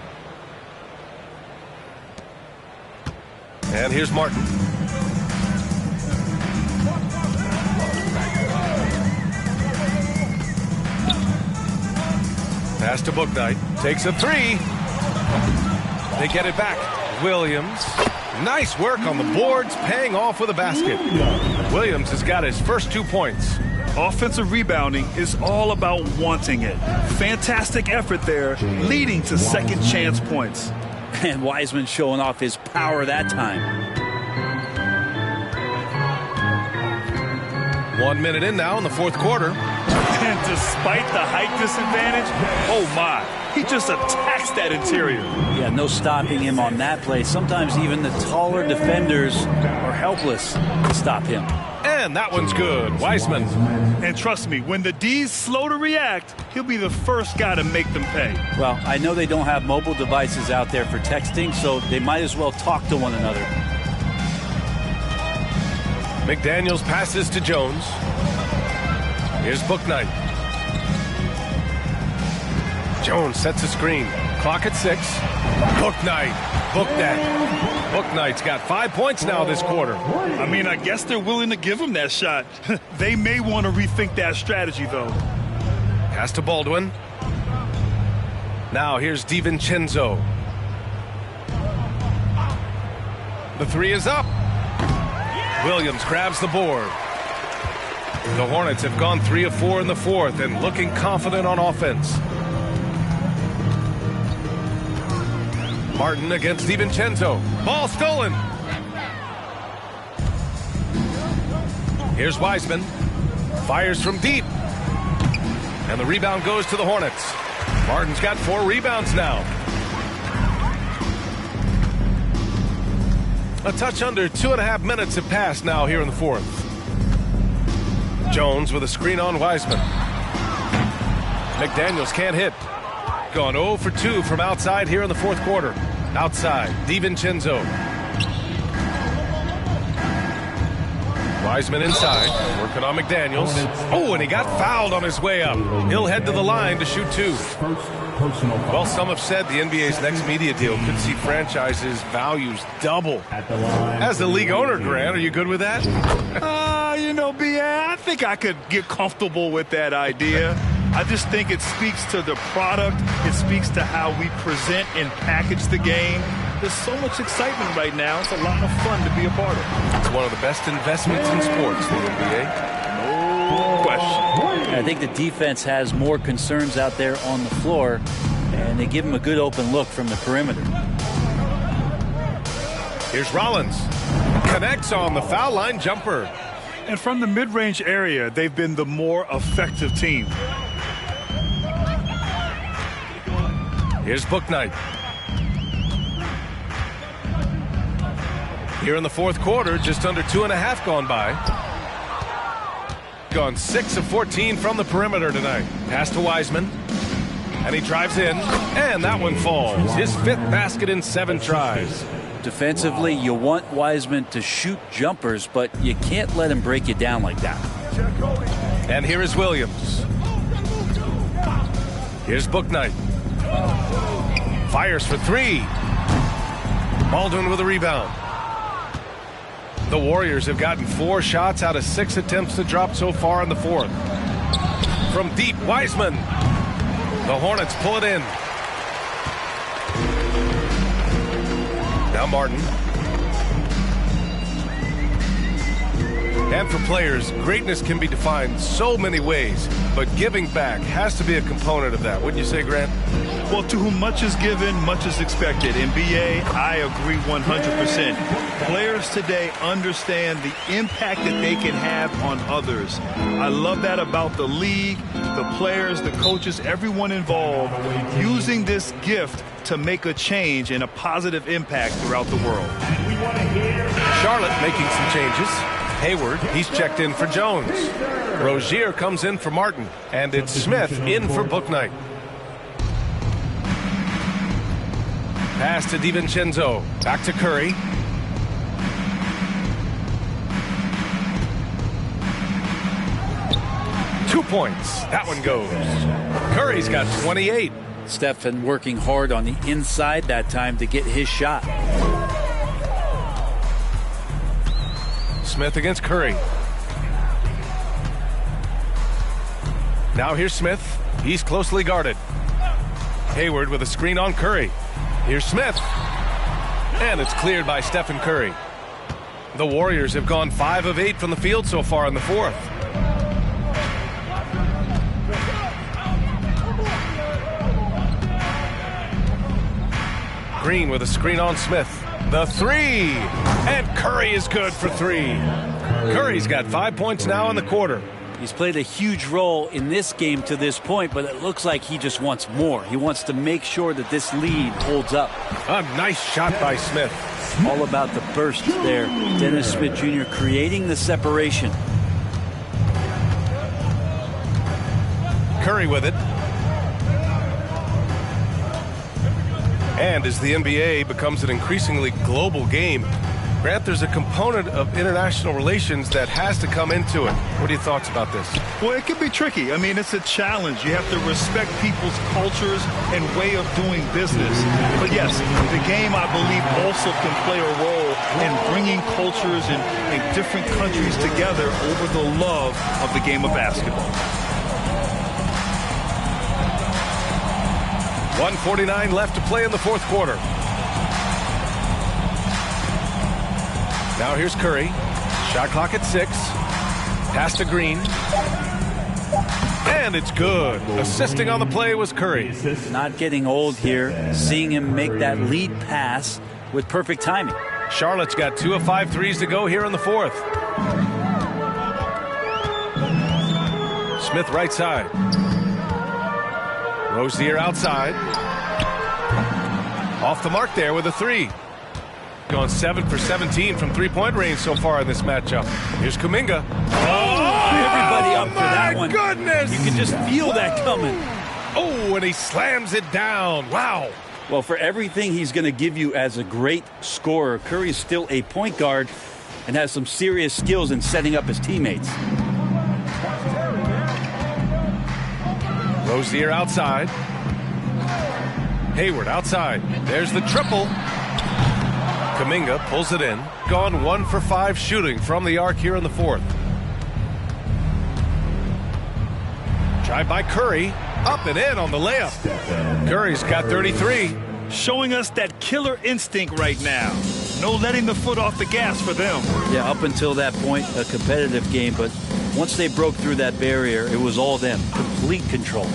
And here's Martin. Pass to Bouknight. Takes a 3. They get it back. Williams. Nice work on the boards, paying off with a basket. Williams has got his first 2 points. Offensive rebounding is all about wanting it. Fantastic effort there, leading to second chance points. And Wiseman showing off his power that time. 1 minute in now in the fourth quarter. And despite the height disadvantage, oh my, he just attacks that interior. Yeah, no stopping him on that play. Sometimes even the taller defenders are helpless to stop him. And that one's good. Wiseman. And trust me, when the D's slow to react, he'll be the first guy to make them pay. Well, I know they don't have mobile devices out there for texting, so they might as well talk to one another. McDaniels passes to Jones. Here's Bouknight. Jones sets a screen. Clock at 6. Bouknight. Book that. Bouknight's got 5 points now this quarter. I mean, I guess they're willing to give him that shot. They may want to rethink that strategy, though. Pass to Baldwin. Now here's DiVincenzo. The three is up. Williams grabs the board. The Hornets have gone 3 of 4 in the fourth and looking confident on offense. Martin against DiVincenzo. Ball stolen. Here's Wiseman. Fires from deep. And the rebound goes to the Hornets. Martin's got 4 rebounds now. A touch under 2.5 minutes have passed now here in the fourth. Jones with a screen on Wiseman. McDaniels can't hit. Gone 0 for 2 from outside here in the fourth quarter. Outside, DiVincenzo. Wiseman inside, working on McDaniels. Oh, and he got fouled on his way up. He'll head to the line to shoot 2. Well, some have said the NBA's next media deal could see franchises' values double. As the league owner, Grant, are you good with that? You know, B.A., I think I could get comfortable with that idea. I just think it speaks to the product. It speaks to how we present and package the game. There's so much excitement right now. It's a lot of fun to be a part of. It's one of the best investments in sports, the NBA. No question. I think the defense has more concerns out there on the floor, and they give him a good open look from the perimeter. Here's Rollins. Connects on the foul line jumper. And from the mid-range area, they've been the more effective team. Here's Bouknight. Here in the fourth quarter, just under 2.5 gone by. Gone 6 of 14 from the perimeter tonight. Pass to Wiseman. And he drives in. And that one falls. His 5th basket in 7 tries. Defensively, you want Wiseman to shoot jumpers, but you can't let him break you down like that. And here is Williams. Here's Bouknight. Fires for 3. Baldwin with a rebound. The Warriors have gotten 4 shots out of 6 attempts to drop so far in the fourth. From deep, Wiseman. The Hornets pull it in. Now Martin. And for players, greatness can be defined so many ways, but giving back has to be a component of that. Wouldn't you say, Grant? Well, to whom much is given, much is expected. In BA, I agree 100%. Players today understand the impact that they can have on others. I love that about the league, the players, the coaches, everyone involved, using this gift to make a change and a positive impact throughout the world. Charlotte making some changes. Hayward, he's checked in for Jones. Rozier comes in for Martin, and it's Smith in for Bouknight. Pass to DiVincenzo. Back to Curry. Two points. That one goes. Curry's got 28. Stephen working hard on the inside that time to get his shot. Smith against Curry. Now here's Smith. He's closely guarded. Hayward with a screen on Curry. Here's Smith. And it's cleared by Stephen Curry. The Warriors have gone 5 of 8 from the field so far in the fourth. Green with a screen on Smith. The three. And Curry is good for 3. Curry's got 5 points now in the quarter. He's played a huge role in this game to this point, but it looks like he just wants more. He wants to make sure that this lead holds up. A nice shot by Smith. All about the burst there. Dennis Smith Jr. creating the separation. Curry with it. And as the NBA becomes an increasingly global game, Grant, there's a component of international relations that has to come into it. What are your thoughts about this? Well, it can be tricky. I mean, it's a challenge. You have to respect people's cultures and way of doing business. But yes, the game, I believe, also can play a role in bringing cultures in different countries together over the love of the game of basketball. 1:49 left to play in the fourth quarter. Now here's Curry. Shot clock at 6. Pass to Green. And it's good. Assisting on the play was Curry. Not getting old here. Seeing him make that lead pass with perfect timing. Charlotte's got 2 of 5 threes to go here in the fourth. Smith right side. Rozier outside. Off the mark there with a 3. Going 7 for 17 from three-point range so far in this matchup. Here's Kuminga. Everybody up for that one. My goodness! You can just feel that coming. Oh, and he slams it down. Wow. Well, for everything he's going to give you as a great scorer, Curry's still a point guard and has some serious skills in setting up his teammates. Rozier outside. Hayward outside. There's the triple. Kuminga pulls it in. Gone 1 for 5 shooting from the arc here in the fourth. Tried by Curry. Up and in on the layup. Curry's got 33. Showing us that killer instinct right now. No letting the foot off the gas for them. Yeah, up until that point, a competitive game. But once they broke through that barrier, it was all them. Complete control.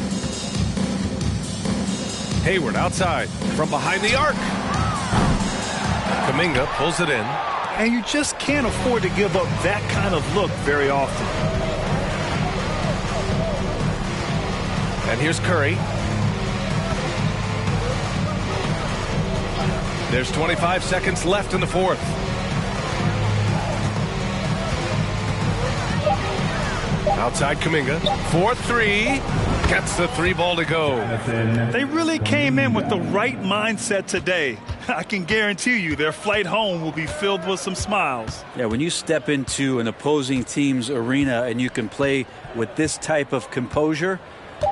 Hayward outside from behind the arc. Kuminga pulls it in. And you just can't afford to give up that kind of look very often. And here's Curry. There's 25 seconds left in the fourth. Outside Kuminga. 4-3. Gets the 3 ball to go. They really came in with the right mindset today. I can guarantee you their flight home will be filled with some smiles. Yeah, when you step into an opposing team's arena and you can play with this type of composure,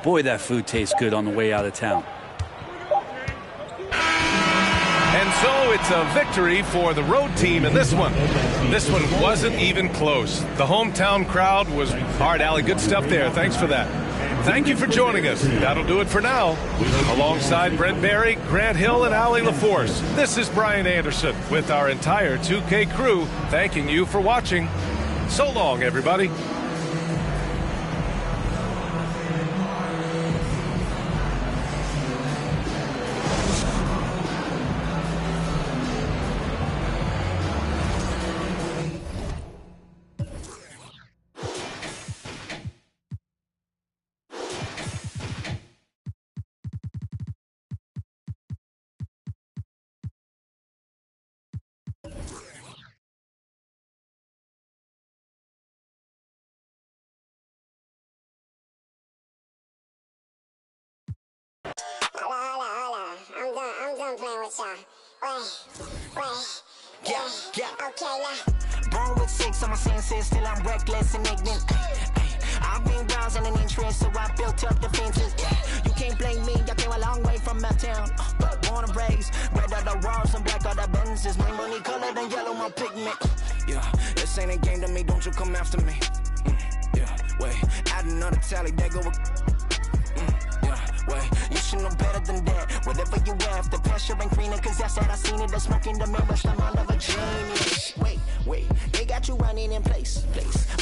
boy, that food tastes good on the way out of town. And so it's a victory for the road team in this one. This one wasn't even close. The hometown crowd was hard, Allie. Good stuff there. Thanks for that. Thank you for joining us. That'll do it for now. Alongside Brent Barry, Grant Hill, and Allie LaForce, this is Brian Anderson with our entire 2K crew thanking you for watching. So long, everybody. I'm done playing with y'all. Wait. Yeah. Okay, now. Born with 6 on my senses, still I'm reckless and ignorant. I've been browsing an interest, so I built up defenses. You can't blame me, I came a long way from my town. Born and raised, red are the walls and black are the Benzes. My money colored and yellow, my pigment. Yeah, this ain't a game to me, don't you come after me. Yeah, wait, add another tally, they go with. Yeah, wait, you professional, better than that. Whatever you have, the pressure ain't greener, cause I said I seen it. The smoke in the mirror, the mind of a genius. Wait, they got you running in place.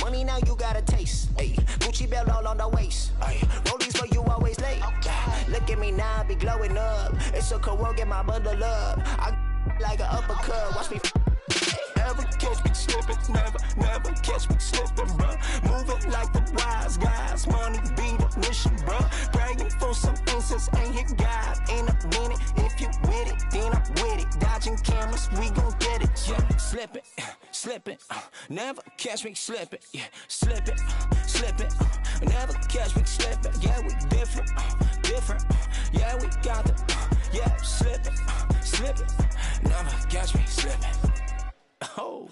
Money now you got a taste. Ay, Gucci belt all on the waist. Ay, rollies for you always late. Look at me now, I be glowing up. It's a Corona, get my bundle up. I like an uppercut, watch me. Never catch me slipping, never catch me slipping, bruh. Moving like the wise guys, money be the mission, bruh. Praying for some answers, ain't hit God in a minute. If you with it, then I'm with it. Dodging cameras, we gon' get it. Yeah, slipping, never catch me slipping. Yeah, slipping, never catch me slipping. Yeah, we different. Yeah, we got it. Yeah, slipping, never catch me slipping. Oh.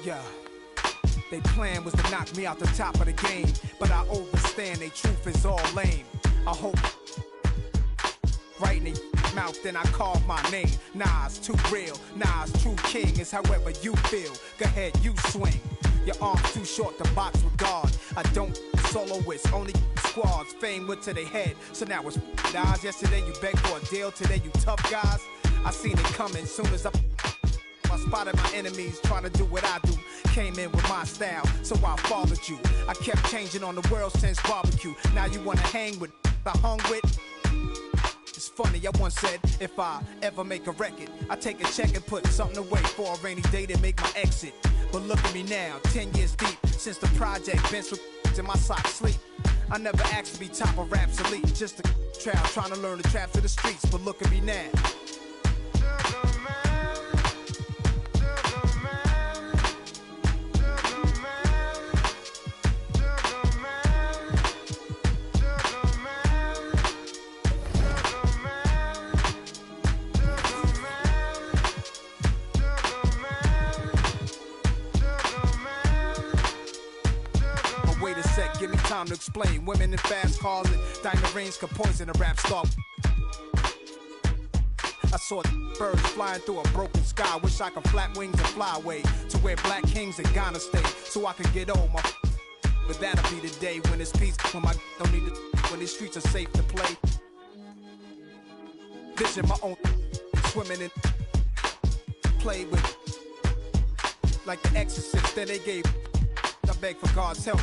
Yeah. They plan was to knock me out the top of the game, but I understand they truth is all lame. I hope right in their mouth, then I call my name. Nas, too real. Nas, true king is however you feel. Go ahead, you swing. Your arms too short to box with God. I don't soloists, only squads. Fame went to their head, so now it's Nas. Yesterday you begged for a deal, today you tough guys. I seen it coming soon as I spotted my enemies trying to do what I do. Came in with my style, so I followed you. I kept changing on the world since barbecue. Now you wanna hang with I hung with. It's funny, I once said, if I ever make a record, I take a check and put something away for a rainy day to make my exit. But look at me now, 10 years deep, since the project, bench with in my socks sleep. I never asked to be top of Rap's elite, just a trial trying to learn the traps of the streets. But look at me now. Give me time to explain. Women in fast cars and diamond rings could poison a rap star. I saw birds flying through a broken sky. Wish I could flap wings and fly away to where black kings in Ghana stay, so I could get old. But that'll be the day when it's peace, when my don't need to, when these streets are safe to play. Vision my own, swimming in, play with like the Exorcist. Then they gave. I beg for God's help.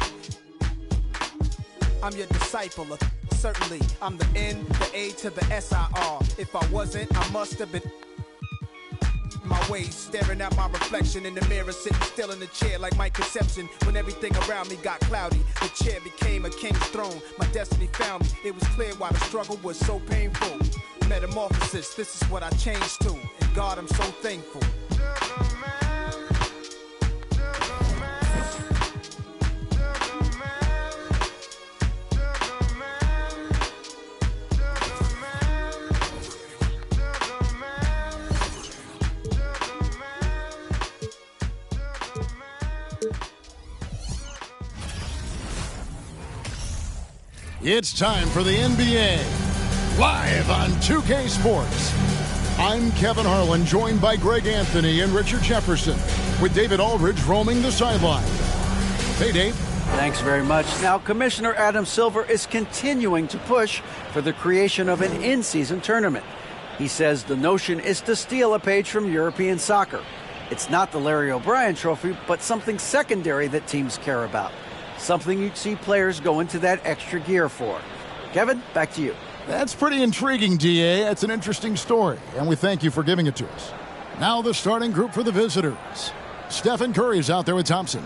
I'm your disciple, certainly. I'm the N, the A to the S-I-R. If I wasn't, I must have been my ways, staring at my reflection in the mirror, sitting still in the chair like my conception. When everything around me got cloudy, the chair became a king's throne. My destiny found me. It was clear why the struggle was so painful. Metamorphosis, this is what I changed to. And God, I'm so thankful. It's time for the NBA, live on 2K Sports. I'm Kevin Harlan, joined by Greg Anthony and Richard Jefferson, with David Aldridge roaming the sideline. Hey, Dave. Thanks very much. Now, Commissioner Adam Silver is continuing to push for the creation of an in-season tournament. He says the notion is to steal a page from European soccer. It's not the Larry O'Brien Trophy, but something secondary that teams care about. Something you'd see players go into that extra gear for. Kevin, back to you. That's pretty intriguing, DA. That's an interesting story, and we thank you for giving it to us. Now the starting group for the visitors. Stephen Curry's out there with Thompson.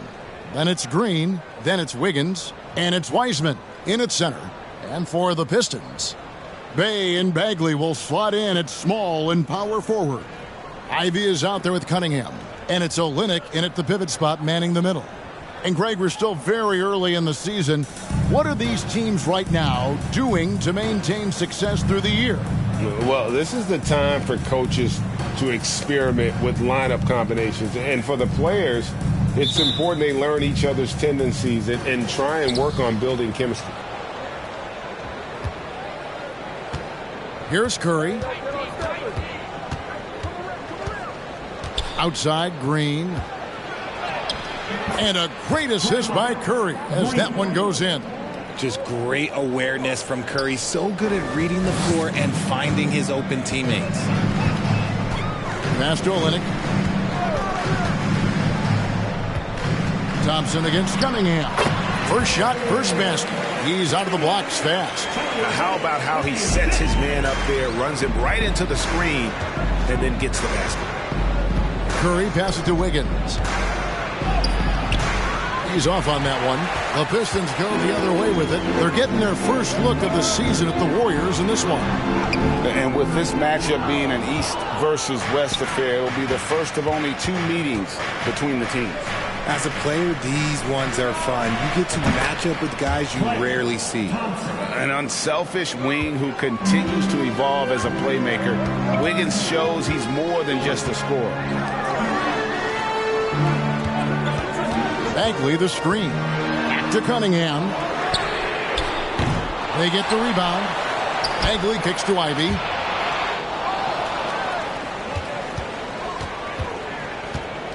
Then it's Green. Then it's Wiggins. And it's Wiseman in at center. And for the Pistons, Bey and Bagley will slot in at small and power forward. Ivy is out there with Cunningham. And it's Olynyk in at the pivot spot manning the middle. And Greg, we're still very early in the season. What are these teams right now doing to maintain success through the year? Well, this is the time for coaches to experiment with lineup combinations. And for the players, it's important they learn each other's tendencies and try and work on building chemistry. Here's Curry. Outside, Green. And a great assist by Curry as that one goes in. Just great awareness from Curry. So good at reading the floor and finding his open teammates. Pass to Olynyk. Thompson against Cunningham. First shot, first basket. He's out of the blocks fast. How about how he sets his man up there, runs him right into the screen, and then gets the basket. Curry passes to Wiggins. He's off on that one. The Pistons go the other way with it. They're getting their first look of the season at the Warriors in this one. And with this matchup being an East versus West affair, it will be the first of only 2 meetings between the teams. As a player, these ones are fun. You get to match up with guys you rarely see. An unselfish wing who continues to evolve as a playmaker. Wiggins shows he's more than just a scorer. Bagley the screen. To Cunningham. They get the rebound. Bagley kicks to Ivy.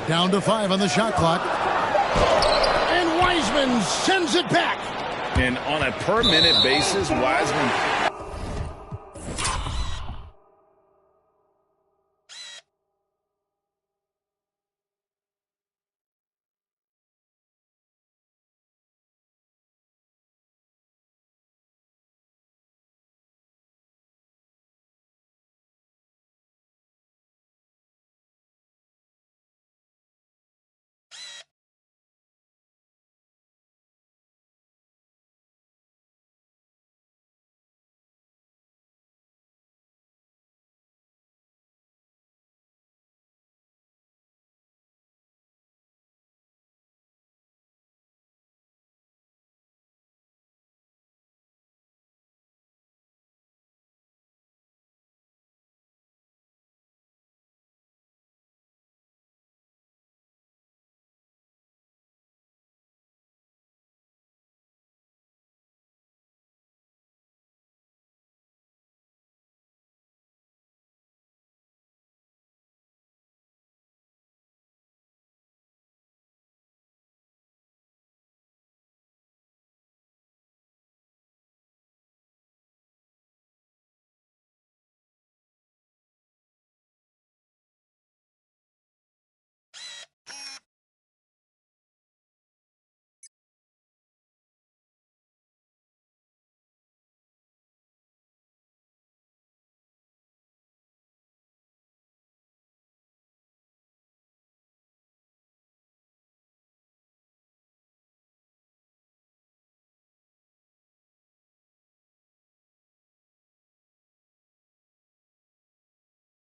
Down to 5 on the shot clock. And Wiseman sends it back. And on a per-minute basis, Wiseman...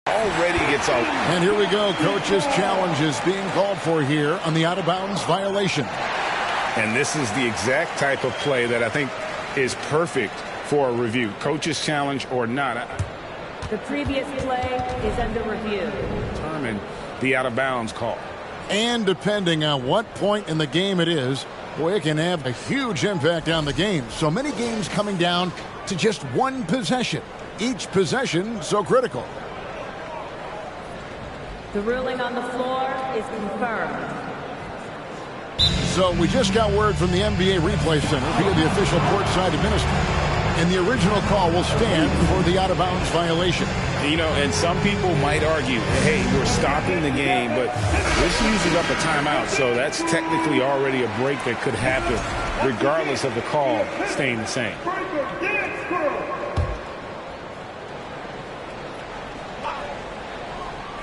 already gets out. And here we go. Coach's challenge is being called for here on the out-of-bounds violation. And this is the exact type of play that I think is perfect for a review. Coach's challenge or not. The previous play is under review. Determine the out-of-bounds call. And depending on what point in the game it is, boy, it can have a huge impact on the game. So many games coming down to just one possession. Each possession so critical. The ruling on the floor is confirmed. So we just got word from the NBA Replay Center via the official courtside administrator. And the original call will stand for the out-of-bounds violation. You know, and some people might argue, hey, we're stopping the game, but this uses up a timeout, so that's technically already a break that could happen regardless of the call staying the same.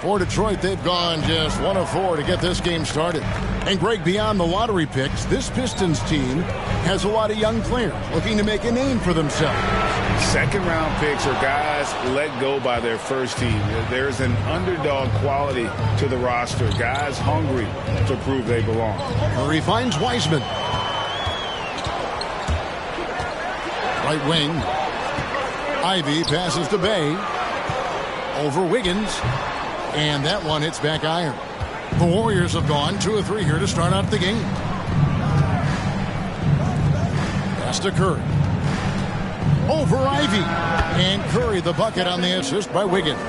For Detroit, they've gone just 1 of 4 to get this game started. And Greg, beyond the lottery picks, this Pistons team has a lot of young players looking to make a name for themselves. Second-round picks are guys let go by their first team. There's an underdog quality to the roster. Guys hungry to prove they belong. Curry finds Wiseman. Right wing. Ivy passes to Bay. Over Wiggins. And that one hits back iron. The Warriors have gone 2 of 3 here to start out the game. Pass to Curry. Over Ivy. And Curry the bucket on the assist by Wiggins.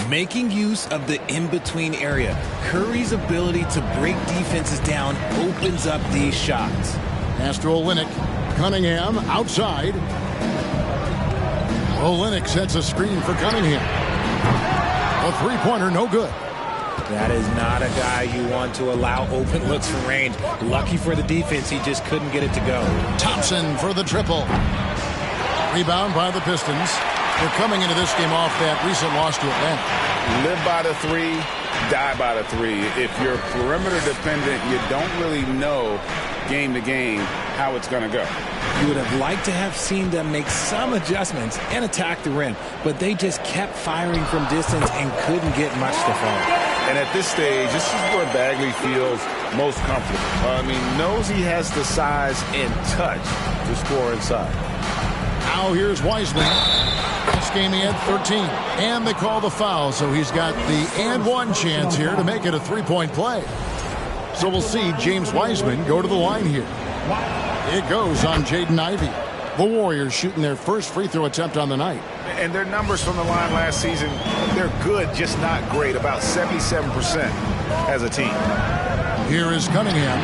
Making use of the in-between area. Curry's ability to break defenses down opens up these shots. Pass to Olynyk. Cunningham outside. Olynyk sets a screen for Cunningham. A three-pointer, no good. That is not a guy you want to allow open looks from range. Lucky for the defense, he just couldn't get it to go. Thompson for the triple. Rebound by the Pistons. They're coming into this game off that recent loss to Atlanta. Live by the 3, die by the 3. If you're perimeter dependent, you don't really know game to game how it's going to go. You would have liked to have seen them make some adjustments and attack the rim, but they just kept firing from distance and couldn't get much to fall. And at this stage, this is where Bagley feels most comfortable. Knows he has the size and touch to score inside. Now here's Wiseman. This game he had 13. And they call the foul, so he's got the and one chance here to make it a three-point play. So we'll see James Wiseman go to the line here. It goes on Jaden Ivey. The Warriors shooting their first free throw attempt on the night. And their numbers from the line last season, they're good, just not great. About 77% as a team. Here is Cunningham.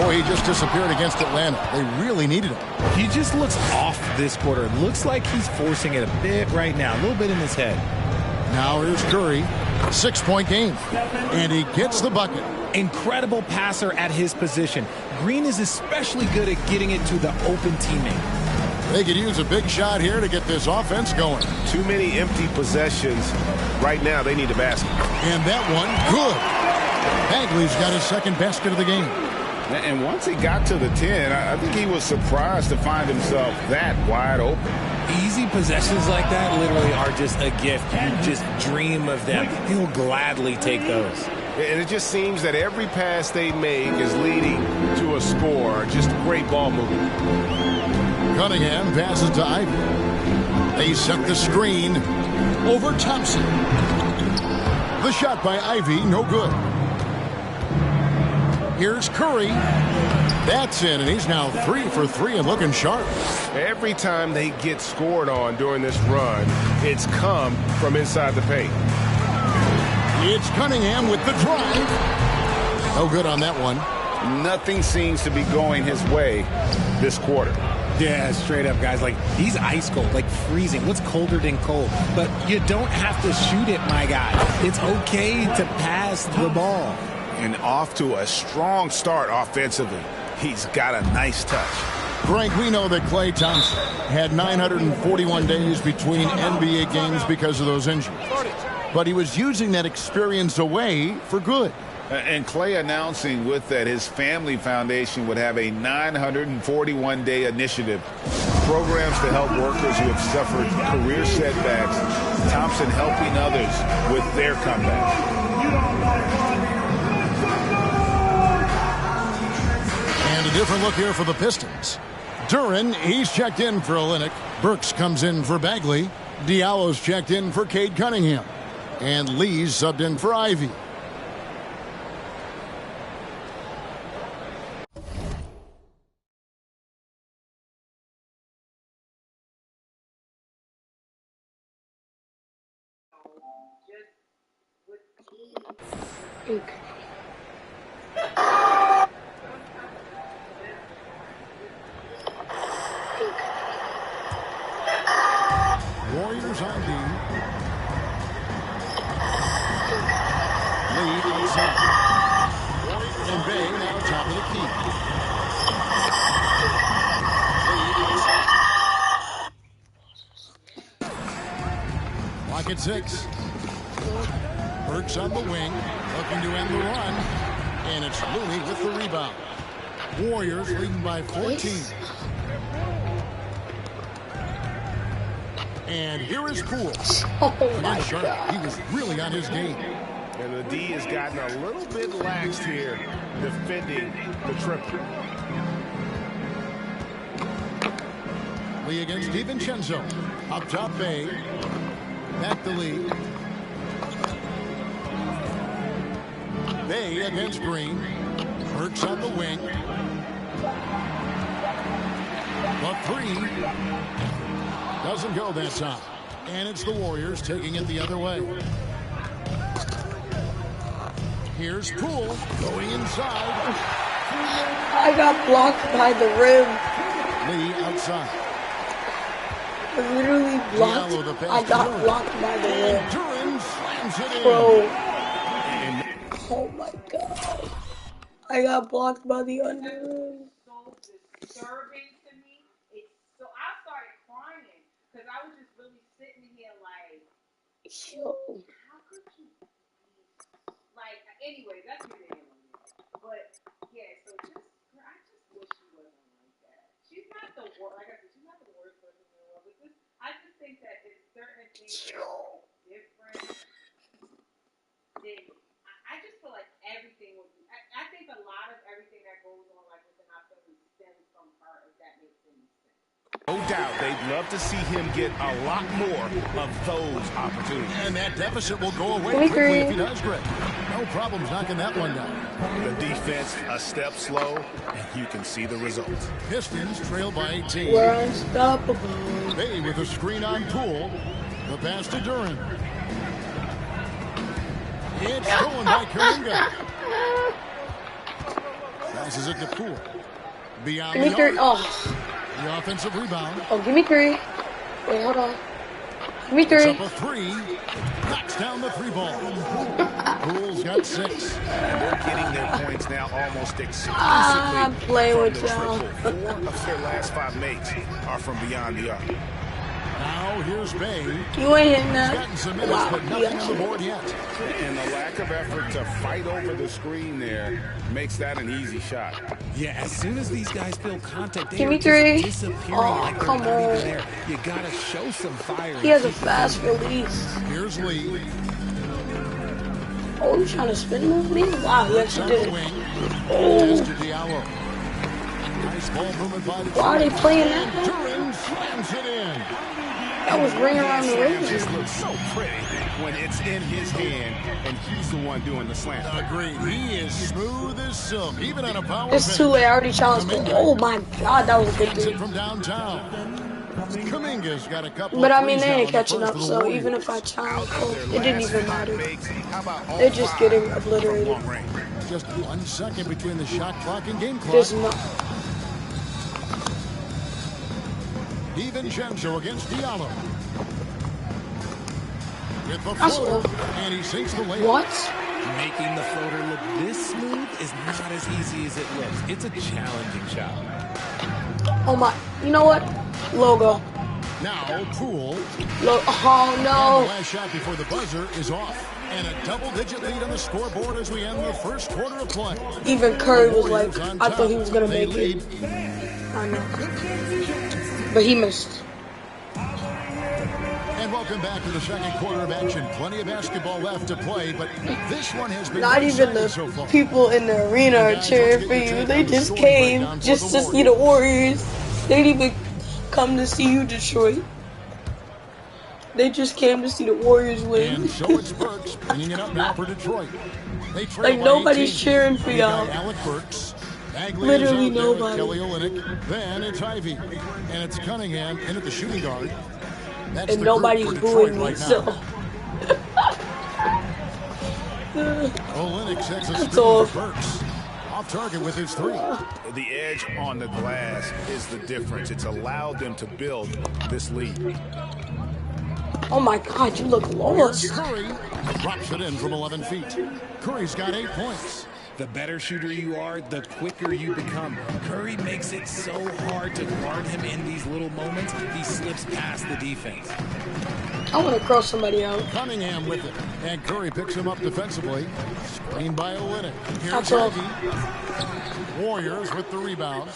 Boy, he just disappeared against Atlanta. They really needed him. He just looks off this quarter. Looks like he's forcing it a bit right now. A little bit in his head. Now here's Curry. 6-point game. And he gets the bucket. Incredible passer at his position. Green is especially good at getting it to the open teammate. They could use a big shot here to get this offense going. Too many empty possessions. Right now, they need a basket. And that one, good. Bagley's got his second basket of the game. And once he got to the 10, I think he was surprised to find himself that wide open. Easy possessions like that literally are just a gift. You just dream of them. He'll gladly take those. And it just seems that every pass they make is leading to a score. Just great ball movement. Cunningham passes to Ivey. They set the screen over Thompson. The shot by Ivey, no good. Here's Curry. That's in, and he's now 3 for 3 and looking sharp. Every time they get scored on during this run, it's come from inside the paint. It's Cunningham with the drive. No good on that one. Nothing seems to be going his way this quarter. Yeah, straight up, guys. Like, he's ice cold, like freezing. What's colder than cold? But you don't have to shoot it, my guy. It's okay to pass the ball. And off to a strong start offensively. He's got a nice touch. Frank, we know that Klay Thompson had 941 days between NBA games because of those injuries. But he was using that experience away for good. And Klay announcing with that his family foundation would have a 941-day initiative. Programs to help workers who have suffered career setbacks. Thompson helping others with their comeback. And a different look here for the Pistons. Duren, he's checked in for Olynyk. Burks comes in for Bagley. Diallo's checked in for Cade Cunningham. And Lee's subbed in for Ivey. Warriors on D. Lead outside. And Bay now top of the key. Clock at 6. Burks on the wing, looking to end the run. And it's Looney with the rebound. Warriors leading by 14. And here is Poole. Sharp. He was really on his game. And the D has gotten a little bit laxed here, defending the triple. Lee against DiVincenzo. Up top, Bay. Back to Lee. Bay against Green. Burks on the wing. The three doesn't go that time. And it's the Warriors taking it the other way. Here's Poole going inside. I got blocked by the rim. Lee outside. I literally blocked. I got blocked by the rim. Duran slams it in. Bro. Oh my god. I got blocked by the under. Disturbing to me. So I started crying because I was just really sitting here like, yo, how could you be like? Anyway, that's your name. But yeah, so I just wish she wasn't like that. She's not the worst. Like I said, she's not the worst person in the world. But I just think that there's certain things that are different. Then I just feel like everything would be. I think a lot of everything that goes on like within our family stems from her. If that makes any sense. No doubt, they'd love to see him get a lot more of those opportunities. And that deficit will go away quickly if he does, Greg. No problems knocking that one down. The defense a step slow, and you can see the results. Pistons trail by 18. We're unstoppable. Bay with a screen on Poole. The pass to Duran. It's stolen by Kuminga. Passes it to Poole. Beyond give me three. Oh. The offensive rebound. Oh, give me three. Wait, hold on. Give me three. Up a three. Knocks down the three ball. Poole's got 6. And they're getting their points now almost exclusively I'm playing from with the y'all. triple. 4 of their last 5 makes are from beyond the arc. Now here's Bay. You ain't hitting that. He's gotten some minutes, but nothing on the board yet. And the lack of effort to fight over the screen there makes that an easy shot. Yeah, as soon as these guys feel contact, they Give me are three. just disappearing like they're come not even on. there. You gotta show some fire. He has a fast release. Here's Lee. Oh, you trying to spin move me? Wow, he actually did it. Tested Diallo. Nice ball movement by the Why are they playing that? Duran slams it in. That was ringing around the ring. It just looks so pretty when it's in his hand and he's the one doing the slam. Agreed. He is smooth as silk, even on a power It's too late. I already challenged him. Oh my god, that was a good Gets thing. it from downtown. Kuminga's got a couple. But of I mean, threes they now ain't in the catching first up, of the so Warriors. even if I challenge them, it didn't even matter. How about all They're just 5 getting obliterated. from long range? Just 1 second between the shot clock and game clock. There's no. DiVincenzo against Diallo. With the That's floater, all. and he sinks the layup. What? Making the floater look this smooth is not as easy as it looks. It's a challenging shot. Oh my. You know what? Logo. Now Poole. Oh And the no. last shot before the buzzer is off. And a double-digit lead on the scoreboard as we end the first quarter of play. Even Curry was like, Warriors on I thought he top. was gonna They make lead. it. I know. But he missed. And welcome back to the second quarter of action. Plenty of basketball left to play, but this one has been Not even the so far. people in the arena are cheering for you. They just came just to see the Warriors. They didn't even come to see you, Detroit. They just came to see the Warriors win. And so it's Burks bringing it up now for Detroit. They trail Like by nobody's 18. cheering for We got y'all. Alec Burks. Bagley Literally is out there with nobody. Kelly Olynyk. Then it's Ivy. And it's Cunningham in at the shooting guard. That's And the nobody's group for Detroit booing me, right now. so. Olynyk sets a That's screen all. for Burks. Off target with his 3. The edge on the glass is the difference. It's allowed them to build this lead. Oh my god, you look lost. Curry drops it in from 11 feet. Curry's got 8 points. The better shooter you are, the quicker you become. Curry makes it so hard to guard him in these little moments. He slips past the defense. I want to cross somebody out. Cunningham with it. And Curry picks him up defensively. Screen by Olynyk. Here's That's all. Ivy. Warriors with the rebound.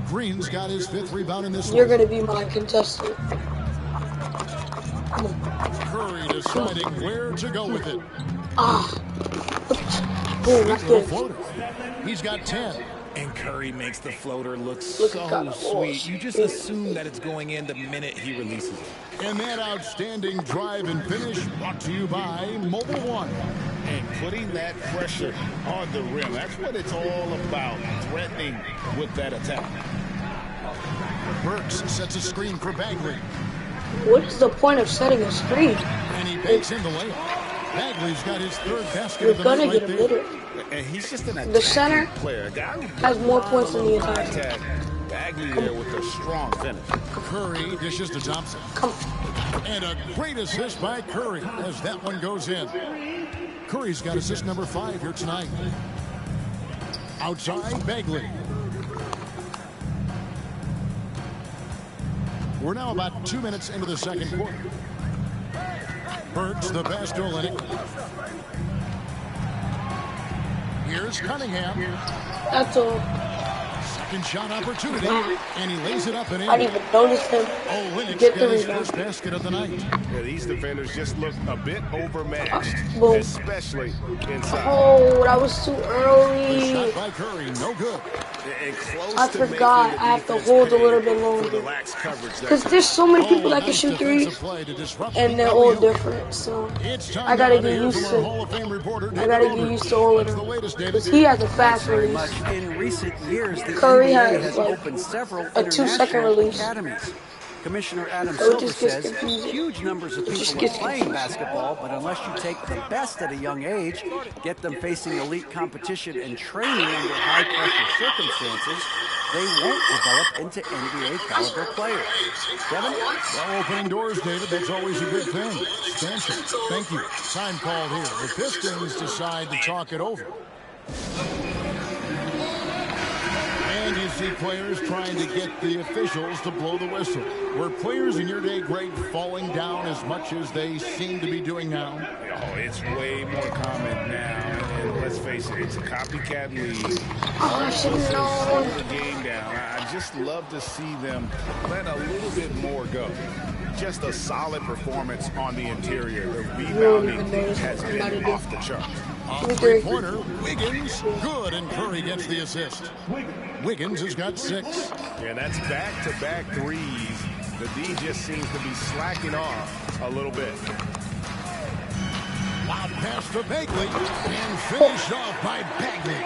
Green's got his 5th rebound in this You're one. going to be my contestant. Curry deciding where to go with it. Ah. Boom, that's Little good. floater. He's got 10. And Curry makes the floater look Look, so kinda sweet. lost. You just assume that it's going in the minute he releases it. And that outstanding drive and finish brought to you by Mobile One. And putting that pressure on the rim. That's what it's all about, threatening with that attack. Burks sets a screen for Bagley. What is the point of setting a screen? And he bakes in the layup. Bagley's got his third basket You're of the gonna night get right a there. middle. And he's just an The center player. A guy has more points than the entire team. contact. Bagley there with a strong finish. Curry dishes to Thompson. And a great assist by Curry as that one goes in. Curry's got assist number 5 here tonight. Outside, Bagley. We're now about 2 minutes into the second quarter. Burks the pass to Olynyk. Here's Cunningham. That's all. Second shot opportunity, and he lays it up and in. I didn't even notice him. Olynyk's Get the got his rebound. first basket of the night. Yeah, these defenders just look a bit overmatched, Boom. especially inside. Oh, that was too early. Shot by Curry, no good. And close I to forgot. making the I have to defense hold a pay little bit for the longer. lax coverage that Because they there's so many people that can Nice shoot defensive threes, play to disrupt and the they're all alley-oop. different. So It's time I gotta now to get hear used from our to. Hall of Fame reporter, I David gotta get Roberts. used to all of What's the them. latest, David? Because he has a fast Very release. much in recent years, the Curry NBA has, has like, opened several a 2-second international release. academies. Commissioner Adam So it Silver just gets says confusing. huge numbers of It just people are gets playing confusing. basketball, but unless you take the best at a young age, get them facing elite competition and training under high-pressure circumstances, they won't develop into NBA-caliber players. Devin? Well, opening doors, David, that's always a good thing. Expansion. Thank you. Time called here. The Pistons decide to talk it over. And you see players trying to get the officials to blow the whistle. Were players in your day great falling down as much as they seem to be doing now? Oh, it's way more common now. And let's face it, it's a copycat league. Oh, I should have Slow known. the game down. I just love to see them let a little bit more go. Just a solid performance on the interior. The rebounding has been off the charts. On three-pointer, Wiggins, good, and Curry gets the assist. Wiggins has got 6. Yeah, that's back-to-back threes. The D just seems to be slacking off a little bit. Loud pass to Bagley, and finished off by Bagley.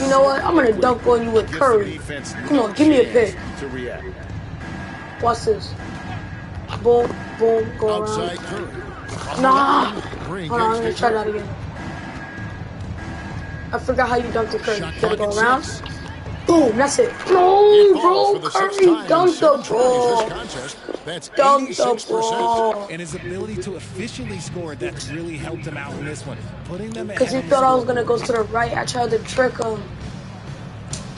You know what? I'm gonna dunk on you with Curry. Come on, give me a pick. To react. Watch this. Boom, boom, go Outside around. Curry. Nah. Green Hold on, I'm gets gonna the try that again. I forgot how you dunked the Curry. Gotta go around. Boom, that's it. No, bro, Curry dunked the ball. That's Dunked the ball. And his ability to efficiently score, that's really helped him out in this one. Putting them Because he ahead on the thought I was score. gonna go to the right. I tried to trick him.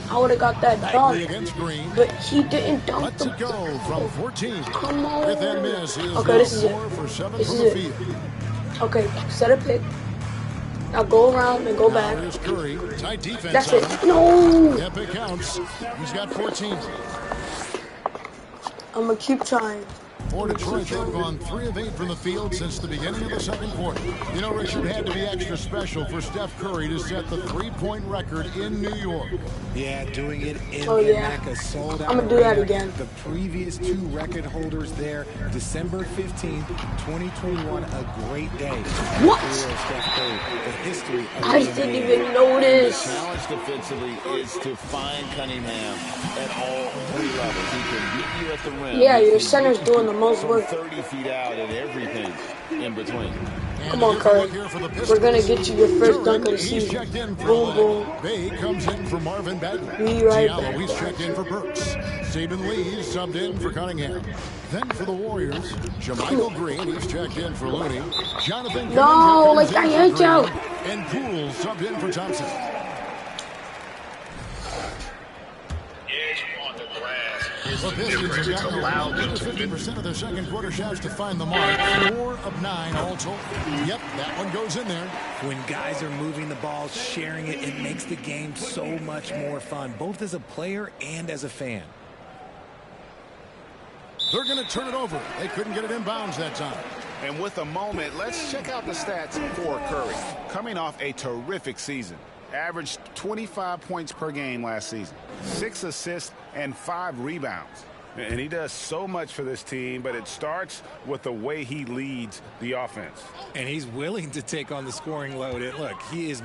I would have got that Bagley dunk. against Green. But he didn't dunk Lets it go from 14. Come on. With that miss, he is Okay, now this is it. 4 for 7 This from is the it. field. Okay, set a pick. Now go around and go Now back. here's Curry. Tight defense. That's on it. him. No. Yep, it counts. He's got 14. I'm gonna keep trying. For Detroit, they've gone 3 of 8 from the field since the beginning of the second quarter. You know, Richard, had to be extra special for Steph Curry to set the three-point record in New York. Yeah, doing it in Oh, the yeah. Mecca sold out. I'm gonna do that arena. again. The previous 2 record holders there, December 15th, 2021, a great day. What? For Steph Curry, the history of I the didn't NBA. even notice. The challenge defensively is to find Cunningham at all 3 levels. He can beat you at the rim. Yeah, He your can center's beat you doing the most from work. 30 feet out and everything in between. Come on, Curry. We're gonna get you your first dunk of the He's checked season. in for Boom, boom. Bay comes in for Marvin Bagley. Be right Diallo, back. he's checked in for Burks. Saban Lee subbed in for Cunningham. Then for the Warriors, Jermichael Green, he's checked in for Looney. Jonathan No, Kuminga like, comes I in hate for you. Green. And Poole subbed in for Thompson. The Pistons have gotten over 50% of their second quarter shots to find the mark. 4 of 9 all told. Yep, that one goes in there. When guys are moving the ball, sharing it, it makes the game so much more fun, both as a player and as a fan. They're going to turn it over. They couldn't get it in bounds that time. And with a moment, let's check out the stats for Curry. Coming off a terrific season. Averaged 25 points per game last season. 6 assists and 5 rebounds. And he does so much for this team, but it starts with the way he leads the offense. And he's willing to take on the scoring load. And look, he is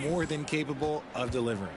more than capable of delivering.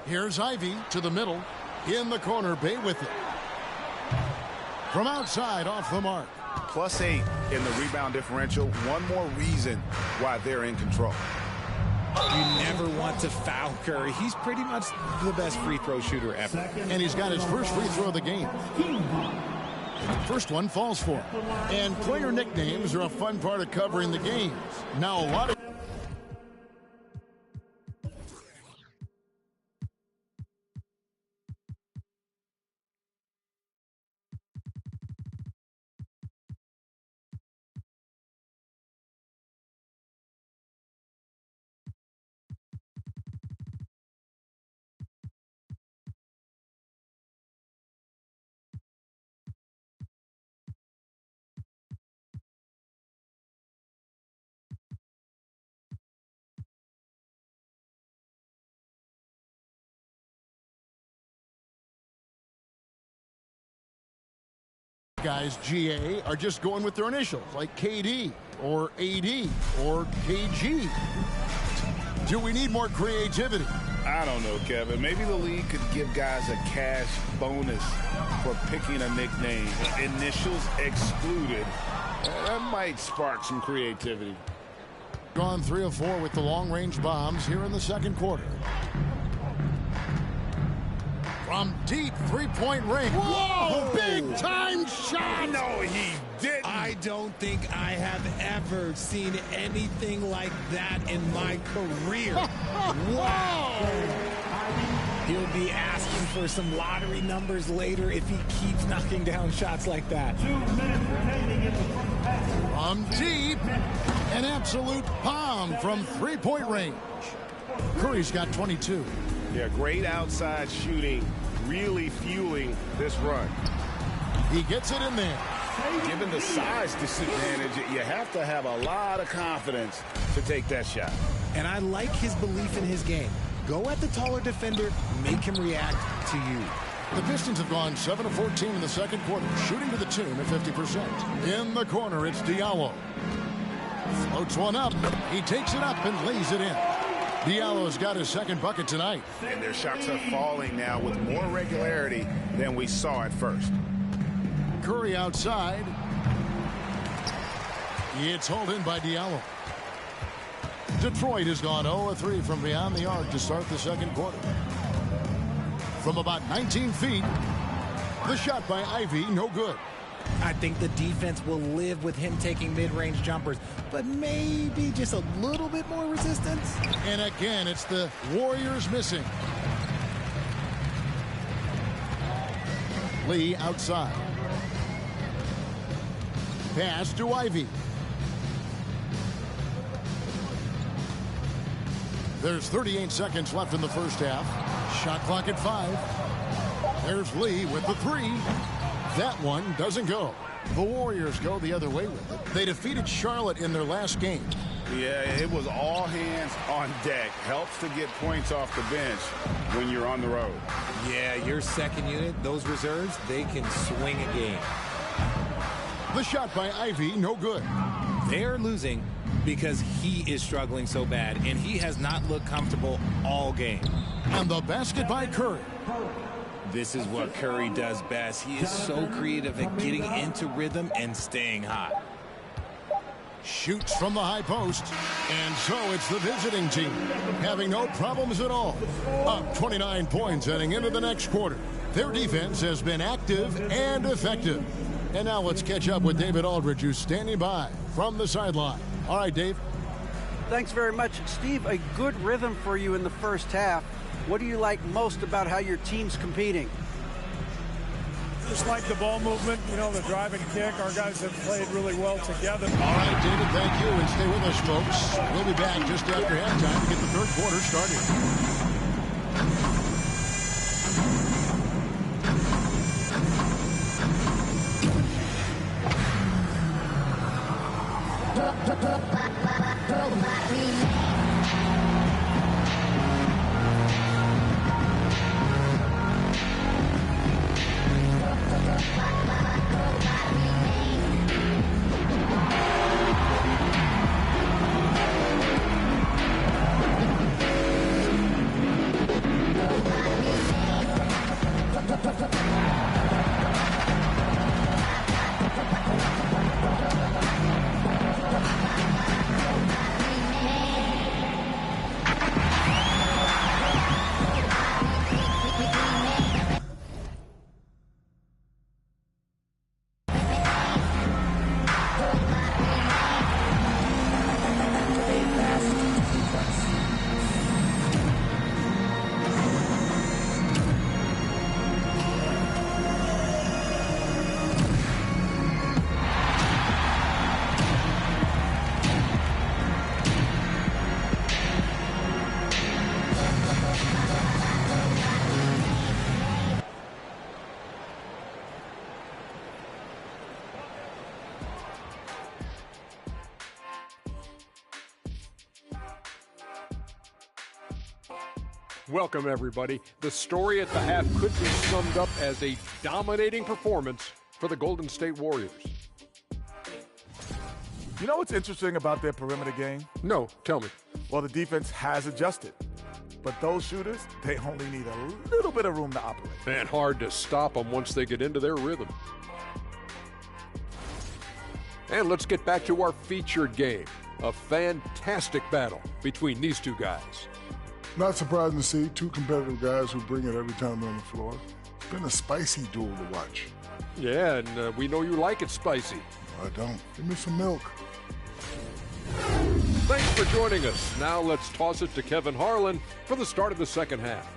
Here's Ivy to the middle. In the corner, Bay with it. From outside, off the mark. +8 in the rebound differential. One more reason why they're in control. You never want to foul Curry. He's pretty much the best free throw shooter ever. And he's got his first free throw of the game. First one falls for him. And player nicknames are a fun part of covering the games. Now a lot of... guys, GA, are just going with their initials, like KD or AD or KG. Do we need more creativity? I don't know, Kevin. Maybe the league could give guys a cash bonus for picking a nickname. Initials excluded. That might spark some creativity. Gone 3 of 4 with the long-range bombs here in the second quarter. From deep three-point range. Whoa! Big-time shot! No, he didn't. I don't think I have ever seen anything like that in my career. Wow! He'll be asking for some lottery numbers later if he keeps knocking down shots like that. 2 minutes remaining in the first half. From deep, an absolute bomb from three-point range. Curry's got 22. Yeah, great outside shooting, really fueling this run. He gets it in there. Given the size disadvantage, you have to have a lot of confidence to take that shot. And I like his belief in his game. Go at the taller defender, make him react to you. The Pistons have gone 7 of 14 in the second quarter, shooting to the tune of 50%. In the corner, it's Diallo. Floats one up. He takes it up and lays it in. Diallo's got his second bucket tonight. And their shots are falling now with more regularity than we saw at first. Curry outside. It's hauled in by Diallo. Detroit has gone 0 of 3 from beyond the arc to start the second quarter. From about 19 feet, the shot by Ivy, no good. I think the defense will live with him taking mid-range jumpers, but maybe just a little bit more resistance. And again, it's the Warriors missing. Lee outside. Pass to Ivy. There's 38 seconds left in the first half. Shot clock at 5. There's Lee with the 3. That one doesn't go. The Warriors go the other way with it. They defeated Charlotte in their last game. Yeah, it was all hands on deck. Helps to get points off the bench when you're on the road. Yeah, your second unit, those reserves, they can swing a game. The shot by Ivy, no good. They're losing because he is struggling so bad, and he has not looked comfortable all game. And the basket by Curry. This is what Curry does best. He is so creative at getting into rhythm and staying hot. Shoots from the high post. And so it's the visiting team, having no problems at all. Up 29 points heading into the next quarter. Their defense has been active and effective. And now let's catch up with David Aldridge, who's standing by from the sideline. All right, Dave. Thanks very much. Steve, a good rhythm for you in the first half. What do you like most about how your team's competing? Just like the ball movement, you know, the driving kick. Our guys have played really well together. All right, David, thank you. And stay with us, folks. We'll be back just after halftime to get the third quarter started. Welcome, everybody. The story at the half could be summed up as a dominating performance for the Golden State Warriors. You know what's interesting about their perimeter game? No, tell me. Well, the defense has adjusted. But those shooters, they only need a little bit of room to operate. And hard to stop them once they get into their rhythm. And let's get back to our featured game. A fantastic battle between these two guys. Not surprising to see two competitive guys who bring it every time they're on the floor. It's been a spicy duel to watch. Yeah, and we know you like it spicy. I don't. Give me some milk. Thanks for joining us. Now let's toss it to Kevin Harlan for the start of the second half.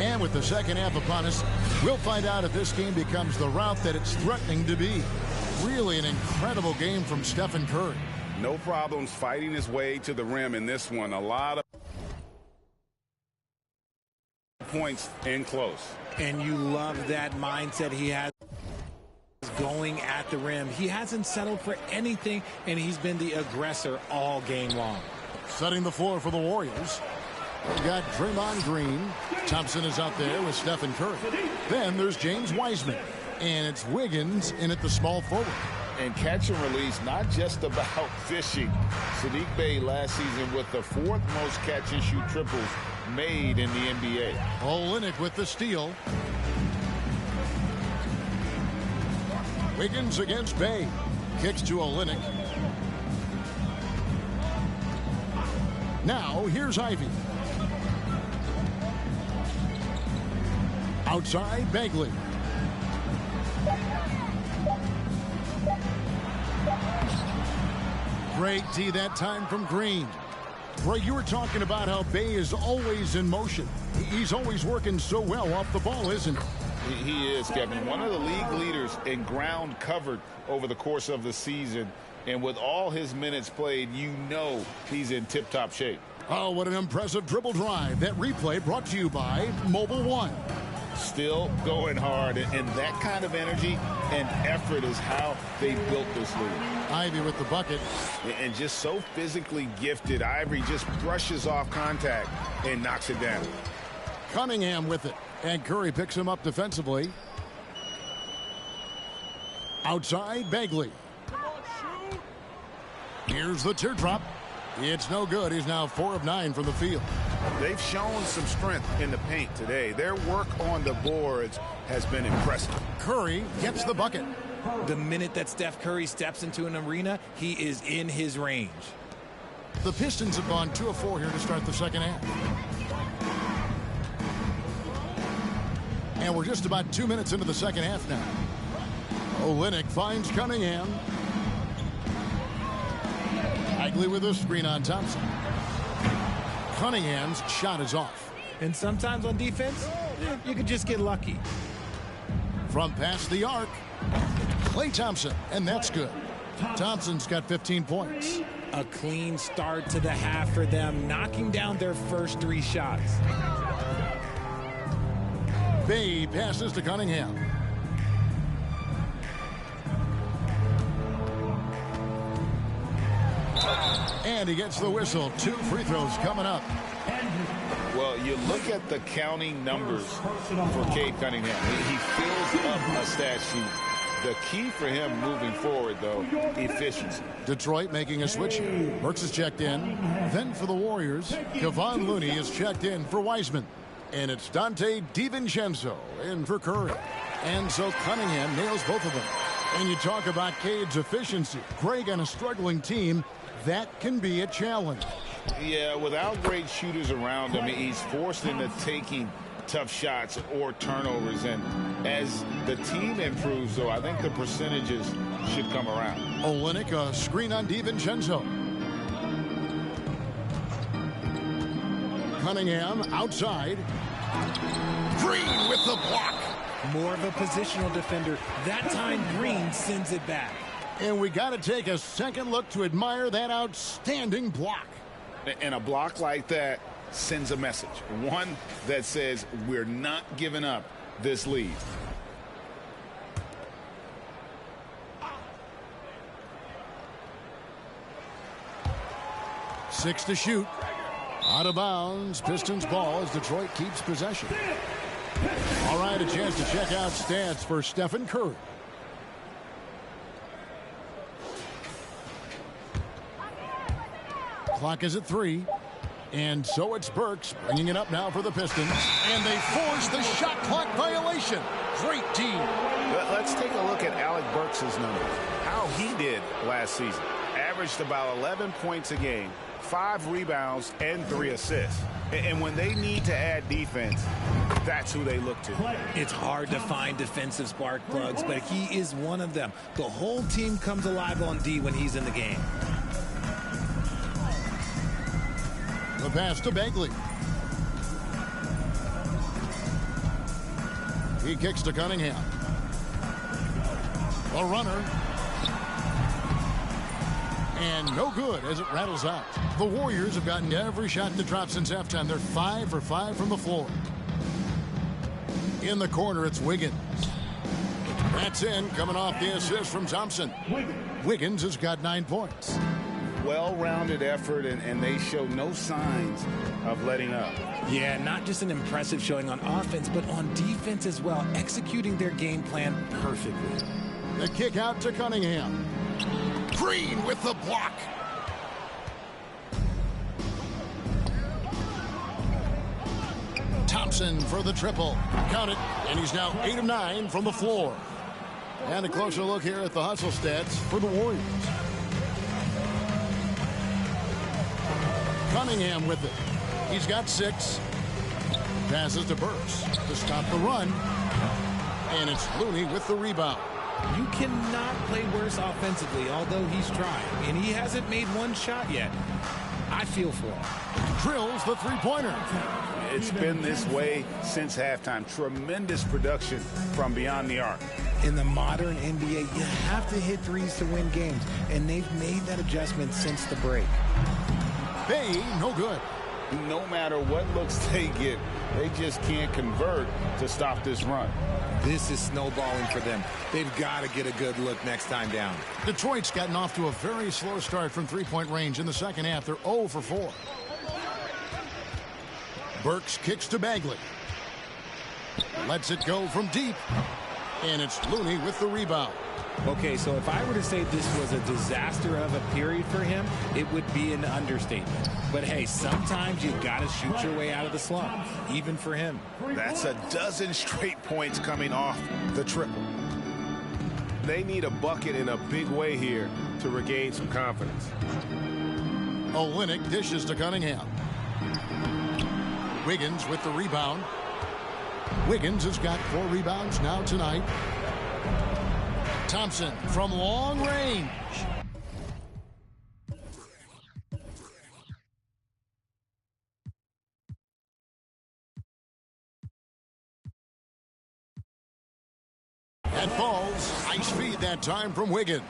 And with the second half upon us, we'll find out if this game becomes the route that it's threatening to be. Really an incredible game from Stephen Curry. No problems fighting his way to the rim in this one. A lot of points in close. And you love that mindset he has going at the rim. He hasn't settled for anything, and he's been the aggressor all game long. Setting the floor for the Warriors. We've got Draymond Green. Thompson is out there with Stephen Curry. Then there's James Wiseman. And it's Wiggins in at the small forward. And catch and release, not just about fishing. Saddiq Bey last season with the fourth most catch and shoot triples made in the NBA. Olynyk with the steal. Wiggins against Bey. Kicks to Olynyk. Now here's Ivy. Outside, Bagley. Great D that time from Green. Greg, you were talking about how Bey is always in motion. He's always working so well off the ball, isn't he? He is, Kevin. One of the league leaders in ground covered over the course of the season. And with all his minutes played, you know he's in tip-top shape. Oh, what an impressive dribble drive. That replay brought to you by Mobile One. Still going hard, and that kind of energy and effort is how they built this league. Ivy with the bucket. And just so physically gifted, Ivory just brushes off contact and knocks it down. Cunningham with it, and Curry picks him up defensively. Outside, Bagley. Here's the teardrop. It's no good. He's now 4 of 9 from the field. They've shown some strength in the paint today. Their work on the boards has been impressive. Curry gets the bucket. The minute that Steph Curry steps into an arena, he is in his range. The Pistons have gone 2 of 4 here to start the second half. And we're just about 2 minutes into the second half now. Olynyk finds Cunningham. Bagley with a screen on Thompson. Cunningham's shot is off. And sometimes on defense, you could just get lucky. From past the arc, Klay Thompson, and that's good. Thompson's got 15 points. A clean start to the half for them, knocking down their first 3 shots. Bey passes to Cunningham. And he gets the whistle. 2 free throws coming up. Well, you look at the counting numbers for Cade Cunningham. He fills up a stat sheet. The key for him moving forward, though, efficiency. Detroit making a switch here. Burks is checked in. Then for the Warriors, Kevon Looney is checked in for Wiseman. And it's Dante DiVincenzo in for Curry. And so Cunningham nails both of them. And you talk about Cade's efficiency. Greg on a struggling team, that can be a challenge. Yeah, without great shooters around him, he's forced into taking tough shots or turnovers. And as the team improves, though, I think the percentages should come around. Olynyk, a screen on DiVincenzo. Cunningham outside. Green with the block. More of a positional defender. That time Green sends it back. And we got to take a second look to admire that outstanding block. And a block like that sends a message, one that says we're not giving up this lead. Six to shoot. Out of bounds. Pistons ball as Detroit keeps possession. All right, a chance to check out stats for Stephen Curry. Clock is at 3. And so it's Burks bringing it up now for the Pistons. And they force the shot clock violation. Great team. Let's take a look at Alec Burks' numbers. How he did last season. Averaged about 11 points a game, 5 rebounds, and 3 assists. And when they need to add defense, that's who they look to. It's hard to find defensive spark plugs, but he is one of them. The whole team comes alive on D when he's in the game. The pass to Bagley. He kicks to Cunningham. The runner. And no good as it rattles out. The Warriors have gotten every shot to drop since halftime. They're 5 for 5 from the floor. In the corner, it's Wiggins. That's in, coming off the assist from Thompson. Wiggins has got 9 points. Well-rounded effort, and they show no signs of letting up. Yeah, not just an impressive showing on offense, but on defense as well, executing their game plan perfectly. The kick out to Cunningham. Green with the block. Thompson for the triple. Count it, and he's now 8 of 9 from the floor. And a closer look here at the hustle stats for the Warriors. Cunningham with it. He's got 6. Passes to Burks to stop the run. And it's Looney with the rebound. You cannot play worse offensively, although he's trying. And he hasn't made one shot yet. I feel for him. Drills the three-pointer. It's been this way since halftime. Tremendous production from beyond the arc. In the modern NBA, you have to hit threes to win games. And they've made that adjustment since the break. Bay, no good. No matter what looks they get, they just can't convert to stop this run. This is snowballing for them. They've got to get a good look next time down. Detroit's gotten off to a very slow start from three-point range in the second half. They're 0 for 4. Burks kicks to Bagley. Lets it go from deep. And it's Looney with the rebound. Okay, so if I were to say this was a disaster of a period for him, it would be an understatement. But hey, sometimes you got to shoot your way out of the slump, even for him. That's a dozen straight points coming off the triple. They need a bucket in a big way here to regain some confidence. Olynyk dishes to Cunningham. Wiggins with the rebound. Wiggins has got 4 rebounds now tonight. Thompson from long range. That falls. Nice feed that time from Wiggins.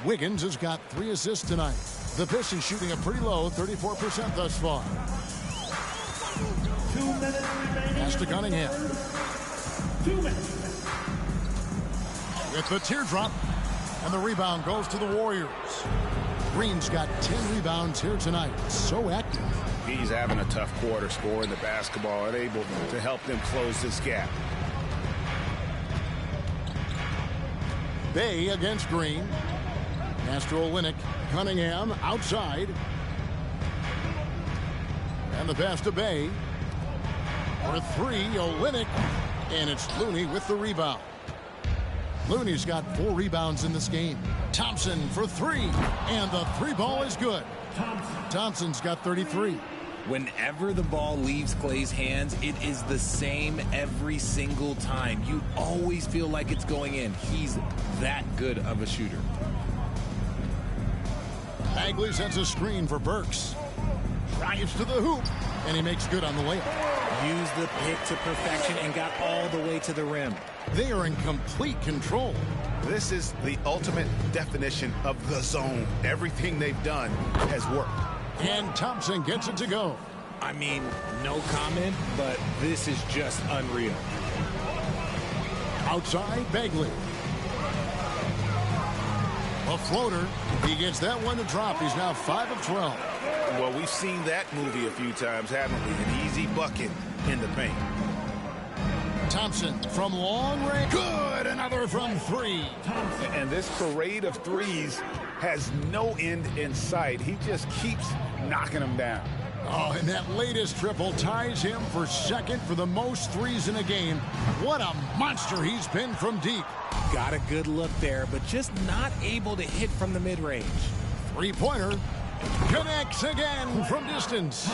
Wiggins has got 3 assists tonight. The Pistons shooting a pretty low 34% thus far. 2 minutes remaining. Pass to Cunningham. 2 minutes. With the teardrop, and the rebound goes to the Warriors. Green's got 10 rebounds here tonight. So active. He's having a tough quarter, scoring the basketball and able to help them close this gap. Bay against Green. Pass to Olynyk. Cunningham outside. And the pass to Bay. For 3, Olynyk. And it's Looney with the rebound. Looney's got 4 rebounds in this game. Thompson for 3. And the 3 ball is good. Thompson's got 33. Whenever the ball leaves Clay's hands, it is the same every single time. You always feel like it's going in. He's that good of a shooter. Bagley sets a screen for Burks. Drives to the hoop, and he makes good on the layup. Used the pick to perfection and got all the way to the rim. They are in complete control. This is the ultimate definition of the zone. Everything they've done has worked. And Thompson gets it to go. I mean, no comment, but this is just unreal. Outside, Bagley. A floater. He gets that one to drop. He's now 5 of 12. Well, we've seen that movie a few times, haven't we? An easy bucket in the paint. Thompson from long range. Good. Another from 3. And this parade of threes has no end in sight. He just keeps knocking them down. Oh, and that latest triple ties him for second for the most threes in a game. What a monster he's been from deep. Got a good look there, but just not able to hit from the mid-range. Three-pointer. Connects again from distance.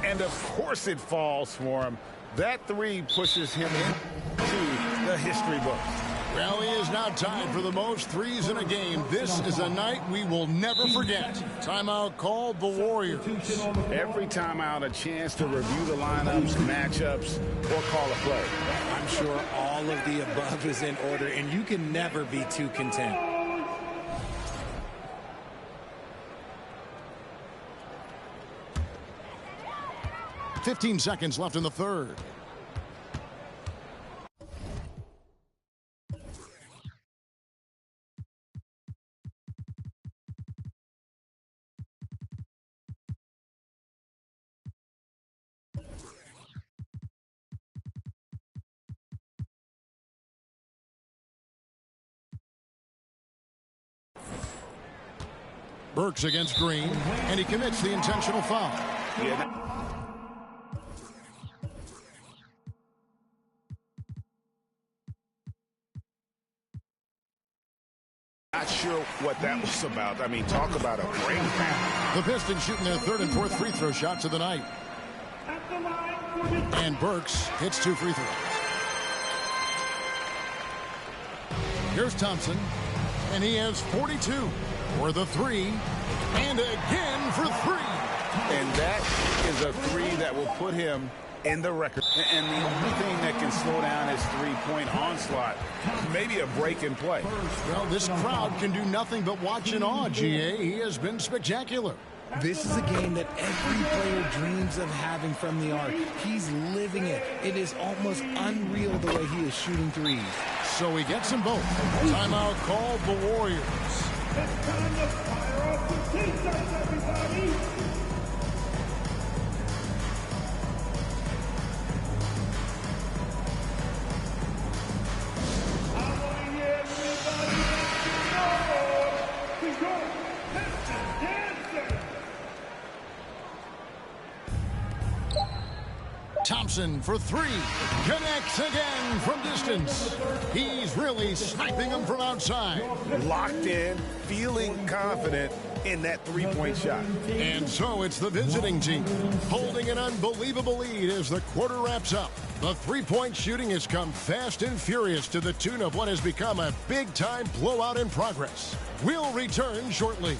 And of course it falls for him. That three pushes him into the history book. Well, he is now tied for the most threes in a game. This is a night we will never forget. Timeout called the Warriors. Every timeout, a chance to review the lineups, matchups, or call a play. I'm sure all of the above is in order, and you can never be too content. "15 seconds left in the third. Burks against Green, and he commits the intentional foul. Not sure what that was about. I mean, talk about a brain pound. The Pistons shooting their third and fourth free throw shots of the night. And Burks hits 2 free throws. Here's Thompson, and he has 42 for the 3, and again for 3. And that is a 3 that will put him in the record. And the only thing that can slow down his three-point onslaught, maybe a break in play. Well, this crowd can do nothing but watch in awe, GA. He has been spectacular. This is a game that every player dreams of having from the arc. He's living it. It is almost unreal the way he is shooting threes. So he gets them both. Timeout called the Warriors. It's time to fire off the T-shirts, everybody! Thompson for 3. Connects again from distance. He's really sniping them from outside. Locked in, feeling confident in that three-point shot. And so it's the visiting team holding an unbelievable lead as the quarter wraps up. The three-point shooting has come fast and furious to the tune of what has become a big-time blowout in progress. We'll return shortly.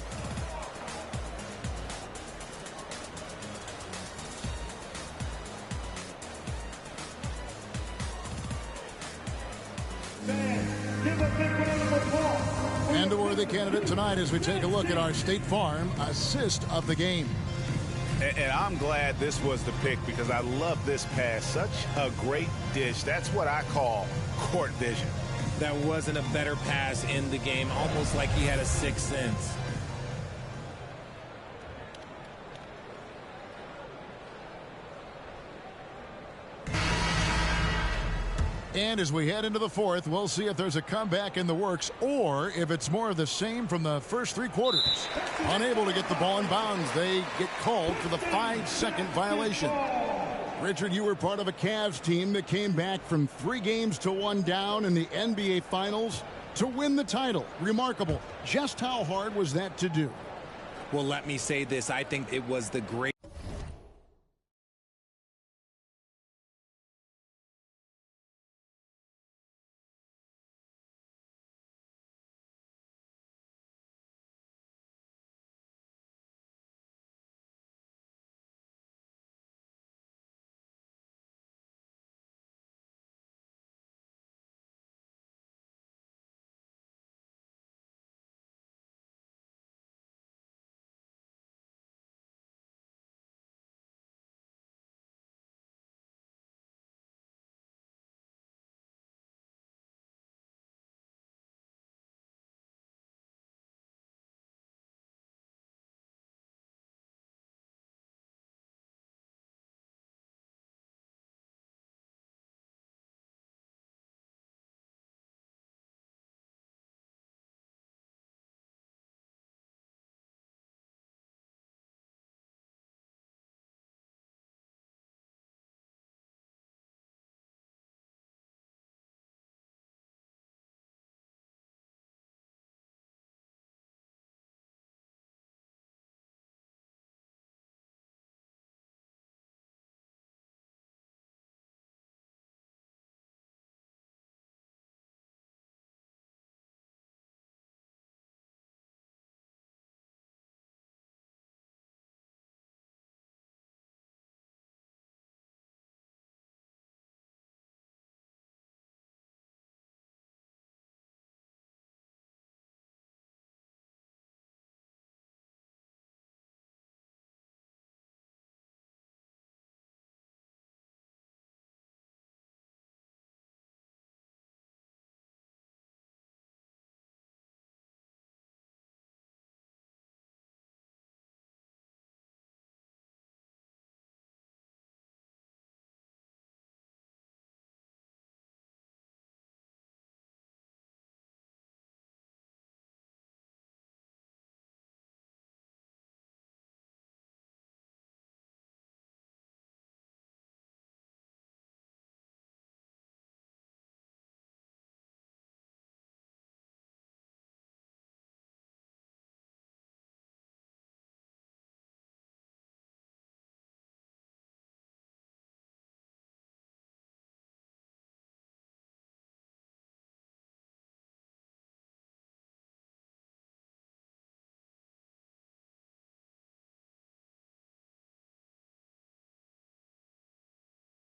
And a worthy candidate tonight as we take a look at our State Farm assist of the game. And I'm glad this was the pick because I love this pass. Such a great dish. That's what I call court vision. That wasn't a better pass in the game, almost like he had a sixth sense. And as we head into the fourth, we'll see if there's a comeback in the works or if it's more of the same from the first 3 quarters. Unable to get the ball in bounds, they get called for the 5-second violation. Richard, you were part of a Cavs team that came back from 3 games to 1 down in the NBA Finals to win the title. Remarkable. Just how hard was that to do? Well, let me say this. I think it was the great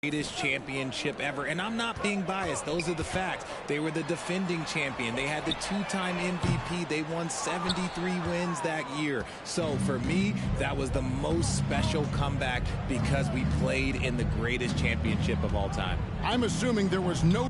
greatest championship ever, and I'm not being biased. Those are the facts. They were the defending champion. They had the two-time MVP. They won 73 wins that year. So for me, that was the most special comeback because we played in the greatest championship of all time. I'm assuming there was no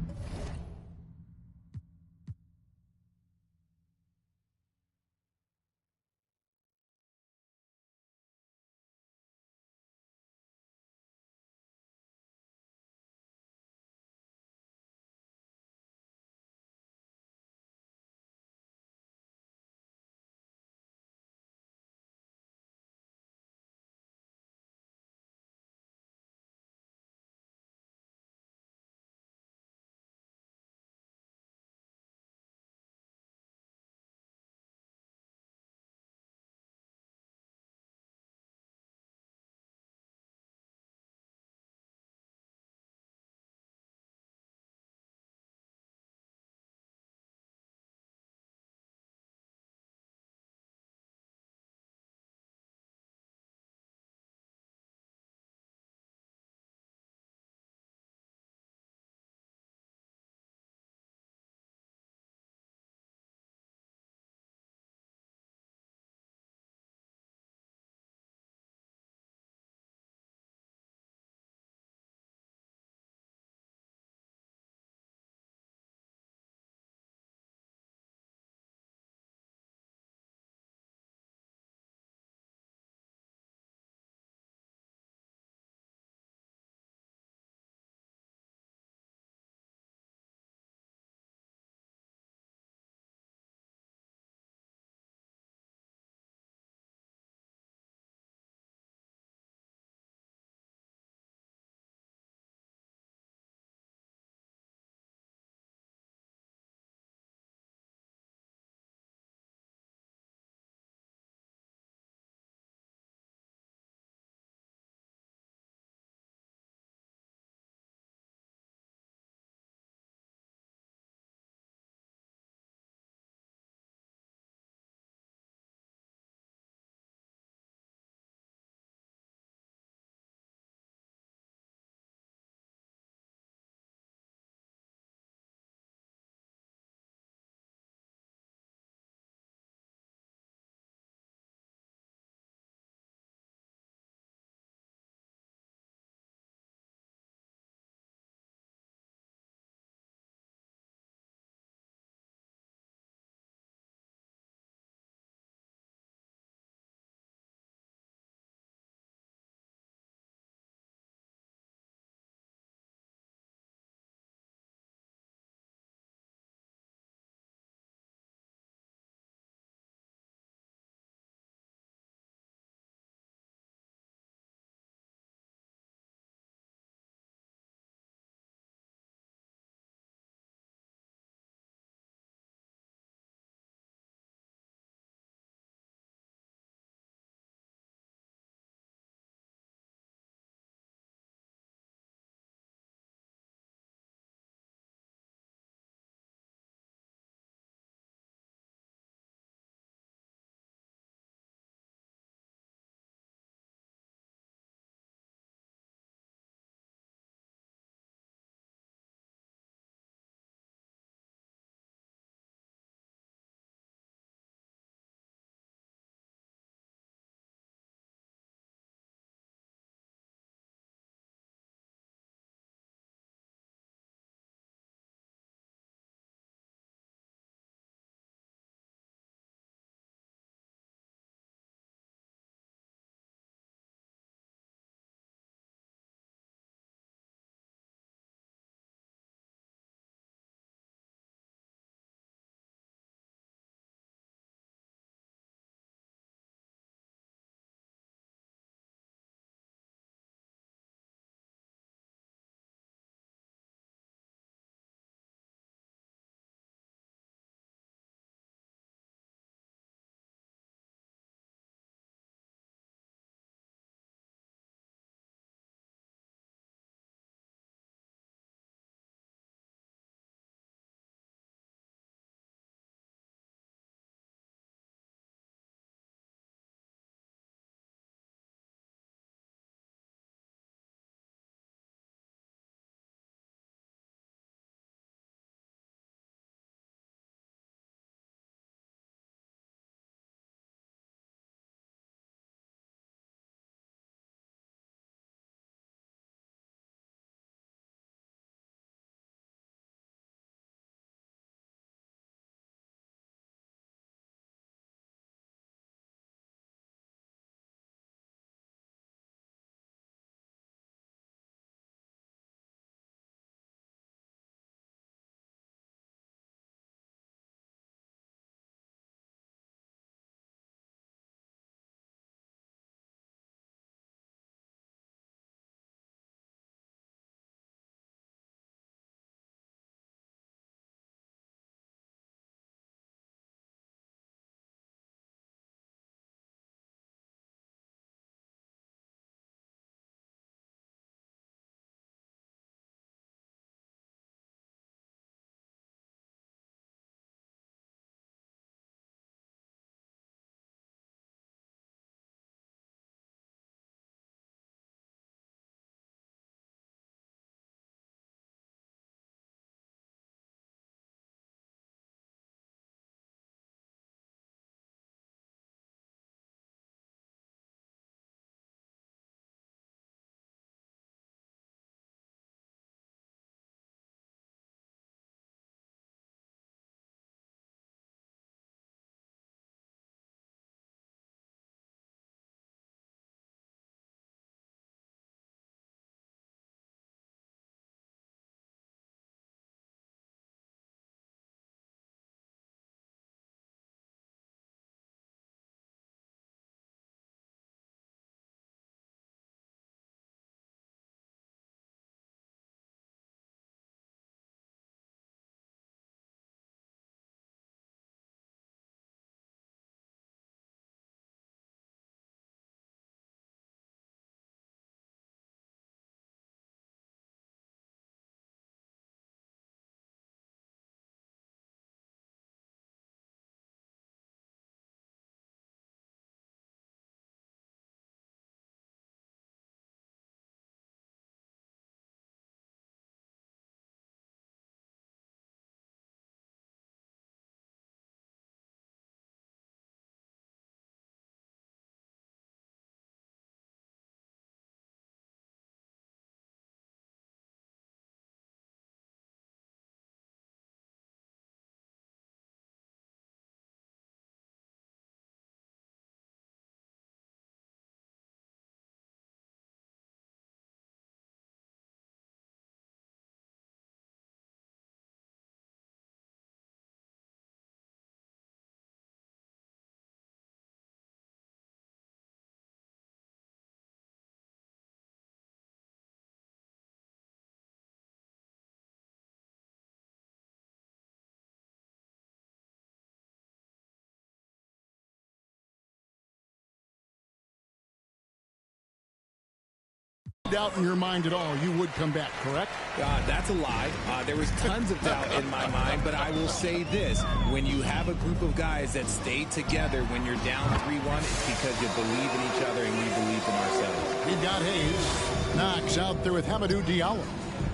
doubt in your mind at all you would come back, correct? That's a lie. There was tons of doubt in my mind, but I will say this. When you have a group of guys that stay together when you're down 3-1, it's because you believe in each other and we believe in ourselves. We've got Hayes. Knox out there with Hamidou Diallo.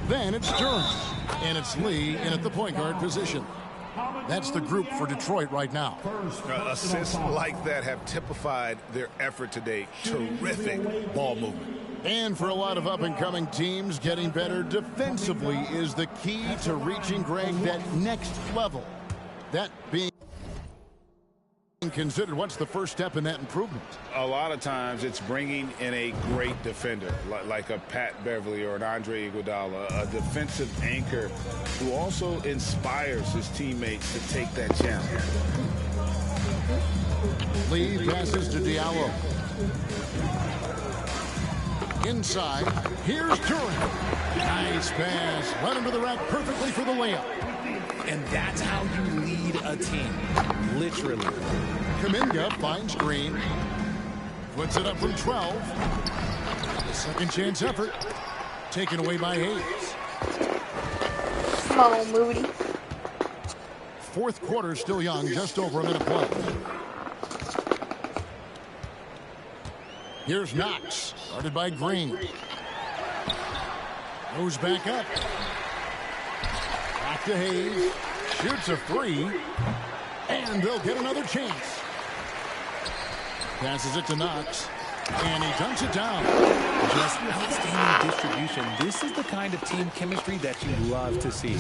Then it's Durham. And it's Lee in at the point guard position. That's the group for Detroit right now. Assists like that have typified their effort today. Terrific ball movement. And for a lot of up-and-coming teams, getting better defensively is the key to reaching, Greg, that next level. That being considered, what's the first step in that improvement? A lot of times it's bringing in a great defender like a Pat Beverly or an Andre Iguodala, a defensive anchor who also inspires his teammates to take that challenge. Lee passes to Diallo. Inside, here's Durant. Nice pass. Led him to the rack perfectly for the layup. And that's how you lead a team. Literally. Kuminga finds Green. Puts it up from 12. The second chance effort. Taken away by Hayes. Come on, Moody. Fourth quarter still young. Just over a minute left. Here's Knox. Guarded by Green. Goes back up. Back to Hayes. Shoots a three. And they'll get another chance. Passes it to Knox. And he dunks it down. Just outstanding distribution. This is the kind of team chemistry that you love to see.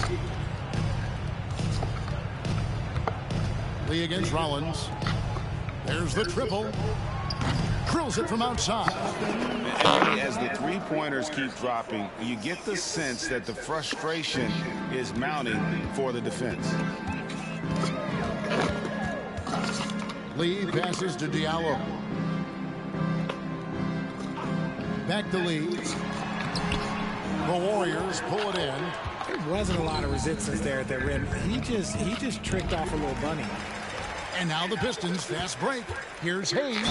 Lee against Rollins. There's the triple. Drills it from outside. As the three-pointers keep dropping, you get the sense that the frustration is mounting for the defense. Lee passes to Diallo. Back to Lee. The Warriors pull it in. There wasn't a lot of resistance there at the rim. He just tricked off a little bunny. And now the Pistons, fast break. Here's Hayes.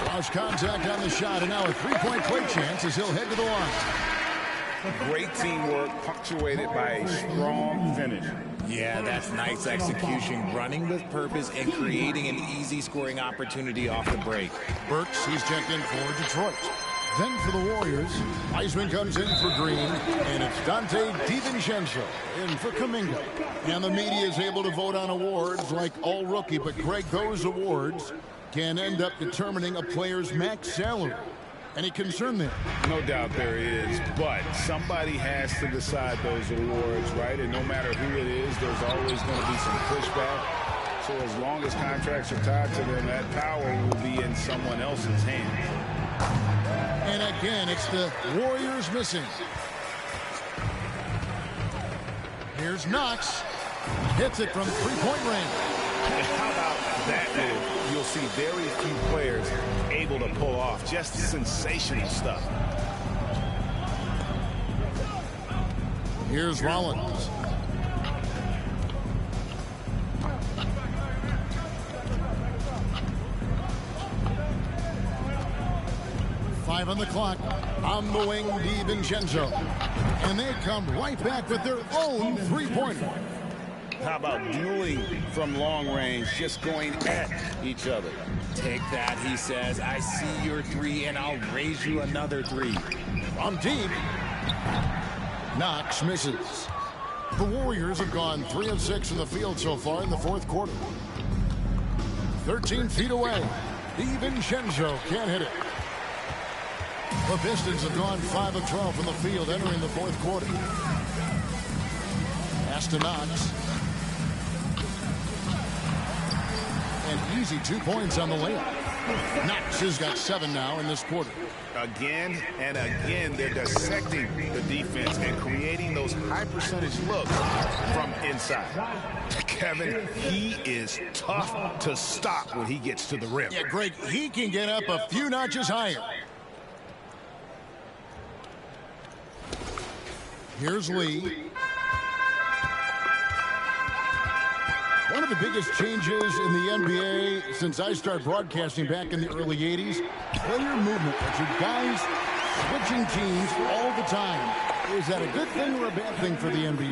Lost contact on the shot, and now a three-point play chance as he'll head to the line. Great teamwork punctuated by a strong finish. Yeah, that's nice execution. Running with purpose and creating an easy scoring opportunity off the break. Burks, he's checked in for Detroit. Then for the Warriors, Wiseman comes in for Green, and it's Dante DiVincenzo in for Kuminga. And the media is able to vote on awards like All Rookie, but Greg, those awards can end up determining a player's max salary. Any concern there? No doubt there is, but somebody has to decide those awards, right? And no matter who it is, there's always going to be some pushback. So as long as contracts are tied to them, that power will be in someone else's hands. And again, it's the Warriors missing. Here's Knox. Hits it from three-point range. And how about that move? You'll see very few players able to pull off just sensational stuff. Here's Rollins. Five on the clock. On the wing, DiVincenzo. And they come right back with their own three-pointer. How about dueling from long range, just going at each other? Take that, he says. I see your three, and I'll raise you another three. From deep. Knox misses. The Warriors have gone 3 of 6 in the field so far in the fourth quarter. 13 feet away. DiVincenzo can't hit it. The Pistons have gone 5 of 12 from the field entering the fourth quarter. Pass to Knox. An easy 2 points on the layup. Knox has got 7 now in this quarter. Again and again, they're dissecting the defense and creating those high percentage looks from inside. Kevin, he is tough to stop when he gets to the rim. Yeah, Greg, he can get up a few notches higher. Here's Lee. One of the biggest changes in the NBA since I started broadcasting back in the early 80s, player movement. Richard, guys switching teams all the time. Is that a good thing or a bad thing for the NBA?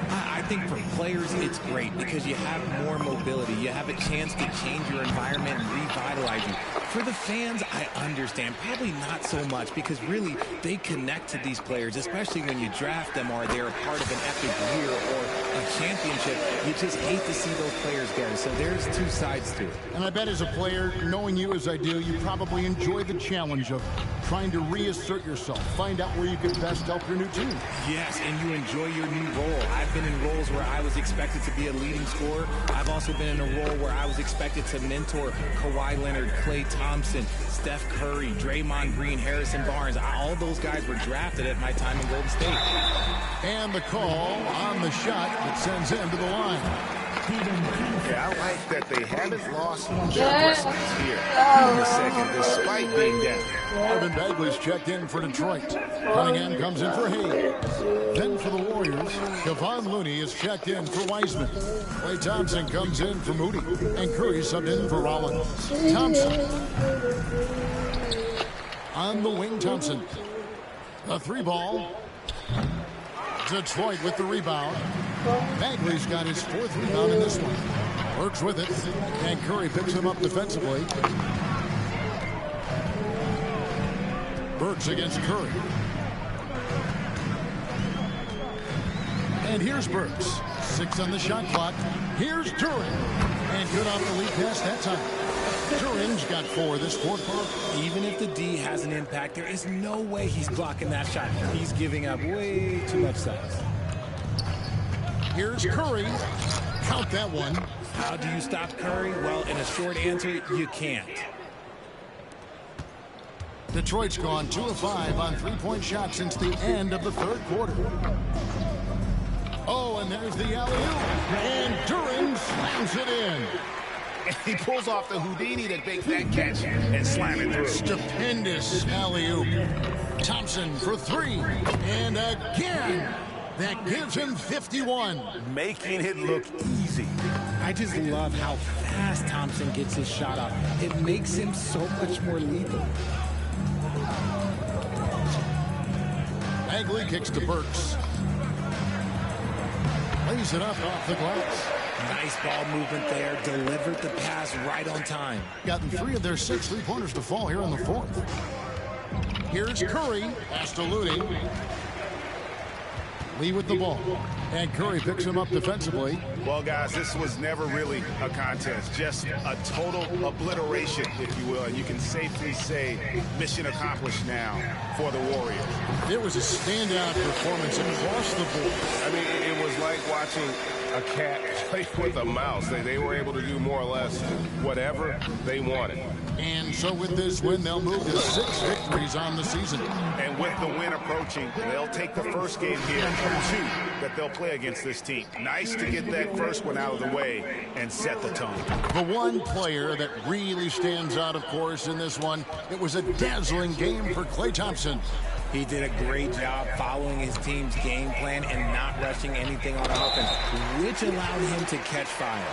I think for players, it's great because you have more mobility. You have a chance to change your environment and revitalize you. For the fans, I understand. Probably not so much because really they connect to these players, especially when you draft them or they're a part of an epic year or a championship. You just hate to see those players go. So there's two sides to it. And I bet as a player, knowing you as I do, you probably enjoy the challenge of trying to reassert yourself, find out where you can best help your new team. Yes, and you enjoy your new role. I've been in roles where I was expected to be a leading scorer. I've also been in a role where I was expected to mentor Kawhi Leonard, Klay Thompson, Steph Curry, Draymond Green, Harrison Barnes. All those guys were drafted at my time in Golden State. And the call on the shot that sends him to the line. Yeah, I like that they haven't lost aggressiveness here in the second, despite being down. Marvin Bagley's checked in for Detroit. Cunningham comes in for Hayes. Then for the Warriors, Kevon Looney is checked in for Wiseman. Klay Thompson comes in for Moody. And Curry subbed in for Rollins. Thompson. On the wing, Thompson. A three ball. Detroit with the rebound. Bagley's got his fourth rebound in this one. Works with it. And Curry picks him up defensively. Burks against Curry. And here's Burks. 6 on the shot clock. Here's Duren. And good off the lead pass that time. Duren's got 4 this quarter. Even if the D has an impact, there is no way he's blocking that shot. He's giving up way too much size. Here's Curry. Count that one. How do you stop Curry? Well, in a short answer, you can't. Detroit's gone 2 of 5 on three-point shots since the end of the third quarter. Oh, and there's the alley-oop. And Duren slams it in. He pulls off the Houdini that makes that catch and slam it through. Stupendous alley-oop. Thompson for 3. And again. That gives him 51. Making it look easy. I just love how fast Thompson gets his shot off. It makes him so much more lethal. Bagley kicks to Burks. Lays it up off the glass. Nice ball movement there. Delivered the pass right on time. Gotten 3 of their 6 three-pointers to fall here in the fourth. Here's Curry. Pass to Looney. Lee with the ball. And Curry picks him up defensively. Well, guys, this was never really a contest. Just a total obliteration, if you will. And you can safely say mission accomplished now for the Warriors. It was a standout performance across the board. I mean, it was like watching a cat play with a mouse. They were able to do more or less whatever they wanted. And so with this win, they'll move to 6 victories on the season. And with the win approaching, they'll take the first game here of 2 that they'll play against this team. Nice to get that first one out of the way and set the tone. The one player that really stands out, of course, in this one, it was a dazzling game for Klay Thompson. He did a great job following his team's game plan and not rushing anything on offense, which allowed him to catch fire.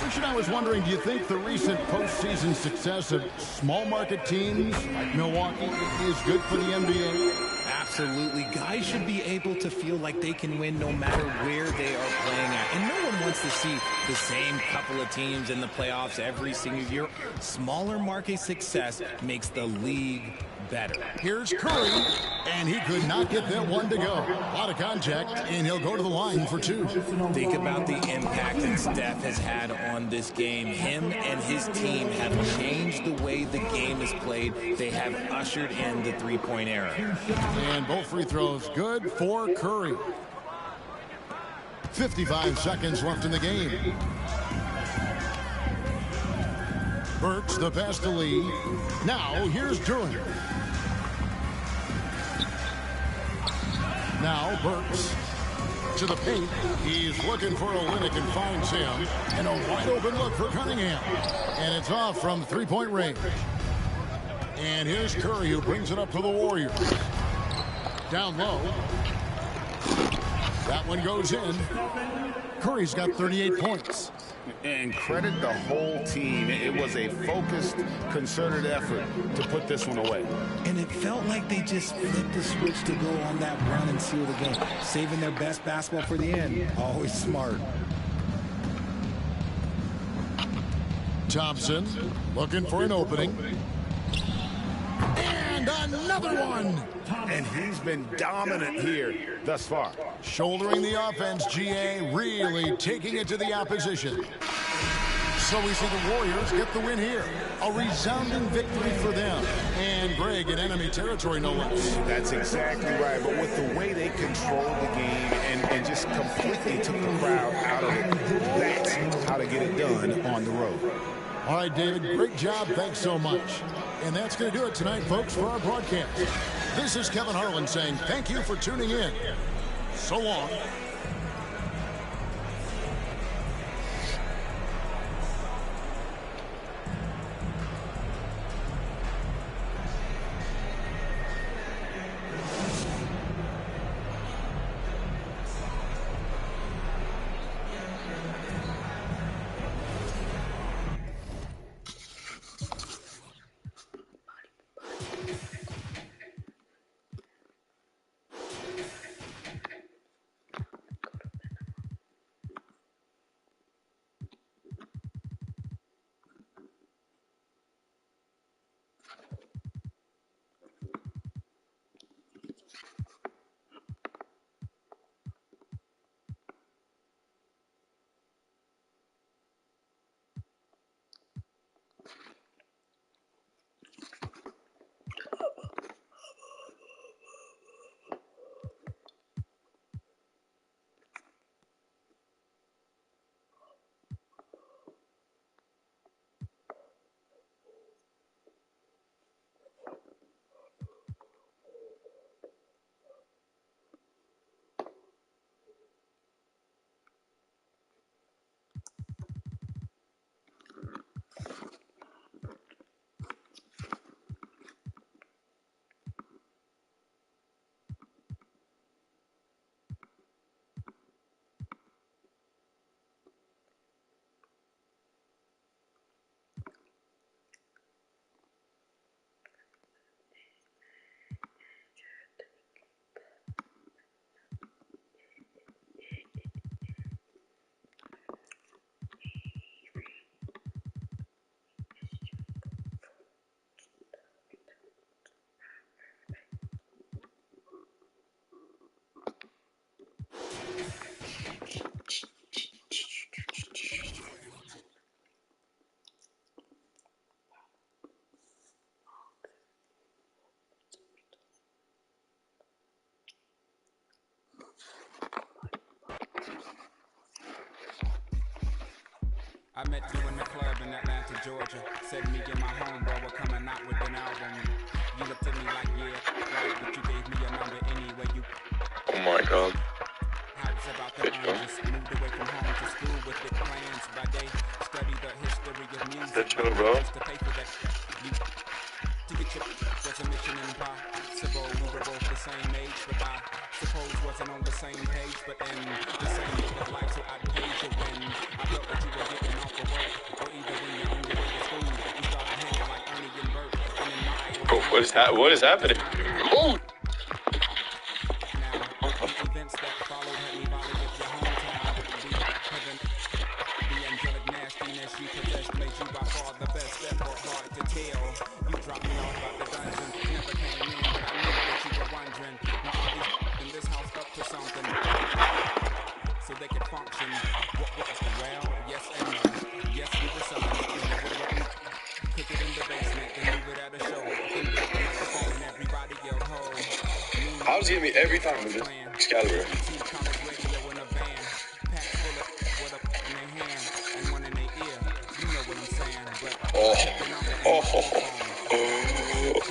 Richard, I was wondering, do you think the recent postseason success of small market teams like Milwaukee is good for the NBA? Absolutely. Guys should be able to feel like they can win no matter where they are playing at. And no one wants to see the same couple of teams in the playoffs every single year. Smaller market success makes the league better. Here's Curry, and he could not get that one to go. A lot of contact, and he'll go to the line for 2. Think about the impact that Steph has had on this game. Him and his team have changed the way the game is played. They have ushered in the three-point era. And both free throws good for Curry. 55 seconds left in the game. Burks the pass to Lee. Now here's Duren. Now Burks to the paint. He's looking for Olynyk and finds him. And a wide open look for Cunningham. And it's off from three-point range. And here's Curry, who brings it up for the Warriors. Down low. That one goes in. Curry's got 38 points. And credit the whole team. It was a focused, concerted effort to put this one away. And it felt like they just flipped the switch to go on that run and seal the game, saving their best basketball for the end. Always smart. Thompson looking for an opening. And another one. And he's been dominant here thus far. Shouldering the offense, GA really taking it to the opposition. So we see the Warriors get the win here. A resounding victory for them. And Greg in enemy territory, no less. That's exactly right. But with the way they controlled the game and just completely took the crowd out of it, that's how to get it done on the road. All right, David, great job. Thanks so much. And that's going to do it tonight, folks, for our broadcast. This is Kevin Harlan saying thank you for tuning in. So long. I met you in the club in Atlanta, Georgia. Said me and my homeboy were coming out with an album. You looked at me like, yeah, right, but you gave me your number anyway. You. Oh my God. How was about the just moved away from home to school with big plans by day. Study the history of music. That's chill, bro. To pay for that. To get your was a mission impossible. We were both the same age, but I suppose wasn't on the same page. But in the same book of life, so I'd page it when I felt that you were getting off the work. Or either when you're on your way to school, we started hanging like Ernie and Bert. And in my Bro, what is happening? Oh. Events that followed had me volley with your hometown. The angelic nastiness you possessed made you by far the best. Therefore hard to tell. You dropped me off at the dungeon. Never came in, but I knew that you were wondering. Now are these in this house up to something? So they could function. What was the well? Yes and no. Yes, we were selling it. Cook it in the basement, then move it at a show. Then break the microphone and everybody yelled ho. How's he hit me every time with this Excalibur?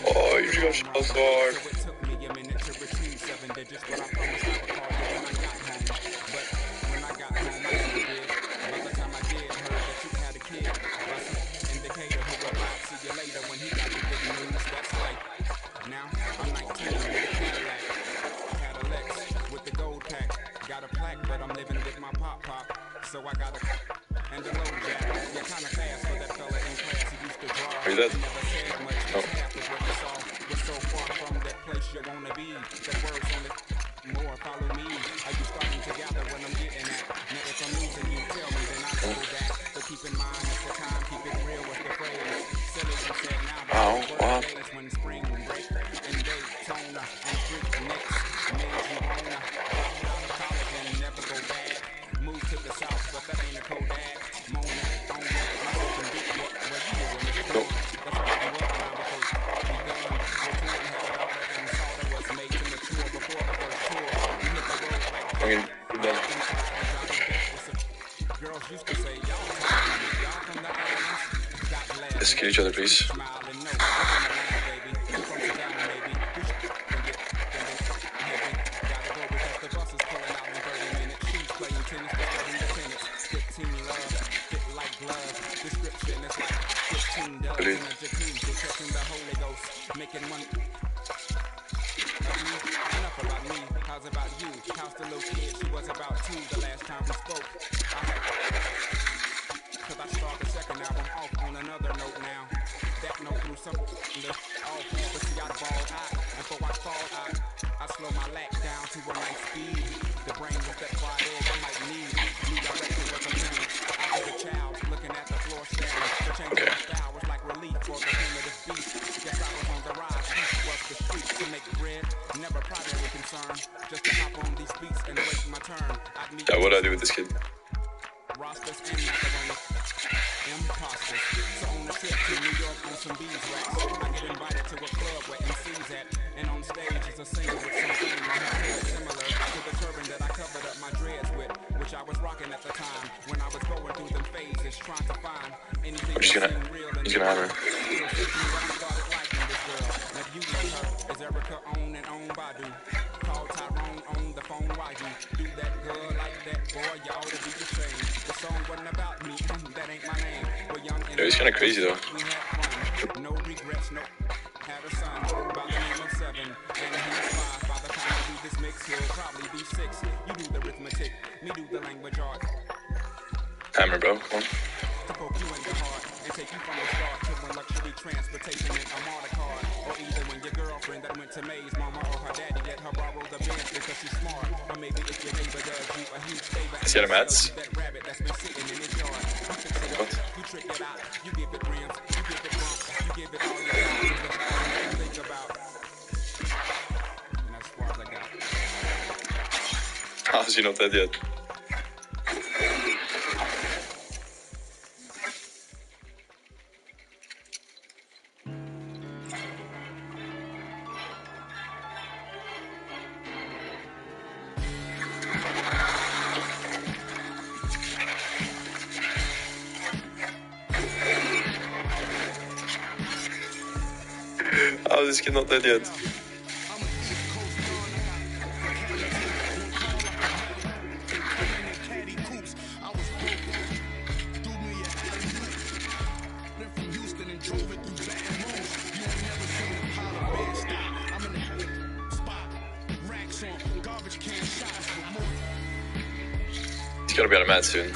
Oh, you got shot so hard. So it took me a minute to retrieve 7 digits, but I promised I would call you when I got home. But when I got home, I never did. By the time I did, heard that you had a kid. By some indicator who replied, see you later when he got the good news. That's right. Now I'm 19 with a Cadillac with the gold pack. Got a plaque, but I'm living with my pop. So I got a and the low you dead? No. Wow, what? I mean, then. Let's kill each other, please. Brilliant. How's about you? How's the little kid? She was about 2 the last time we spoke. Cause I start the second album off on another note now. That note through some off. But see, I ball out. And for I fall out, I slow my lack down to a nice speed. The brain was that fried egg I might need. New direction was a parent. I was a child looking at the floor staring. The change of my style was like relief for the primitive beast. Guess I was on the rise. East was the street to make bread. Never primarily concerned. Just to hop on these beats and wait my turn. Yeah, what do I do with this kid? Rosters and macaroni. Imposters. So on a trip to New York on some beeswax, I get invited to a club where MC's at. And on stage is a singer with something in my hair similar to the turban that I covered up my dreads with, which I was rocking at the time when I was going through them phases trying to find anything He's gonna hammer. Now you know her is Erica on and on Badu. Call Tyrone on the phone. Why you do that girl like that? Boy, you ought to be ashamed. The song wasn't about me. That ain't my name. We're young and Yeah, he's kind of crazy though. we had fun. No regrets, no. Had a son by the name of 7, and he's 5. By the time I do this mix, he'll probably be 6. You do the arithmetic, me do the language art. Hammer, bro. Come on. To poke you in the heart and take you from the start to when luxury transportation and a martyr card. Or either when your girlfriend that went to Maze, mama or her daddy let her borrow the Benz because she's smart. Or maybe if your neighbor does you a huge favor. Is he at a Mats? That rabbit that's been sitting in his yard. You fix it up, you trick it out, you give it rims, you give it bump, you give it all your time. That's all you think about. And that's as far as I got. How's he not dead yet? How is this kid not dead yet? He's gonna be on a mat soon.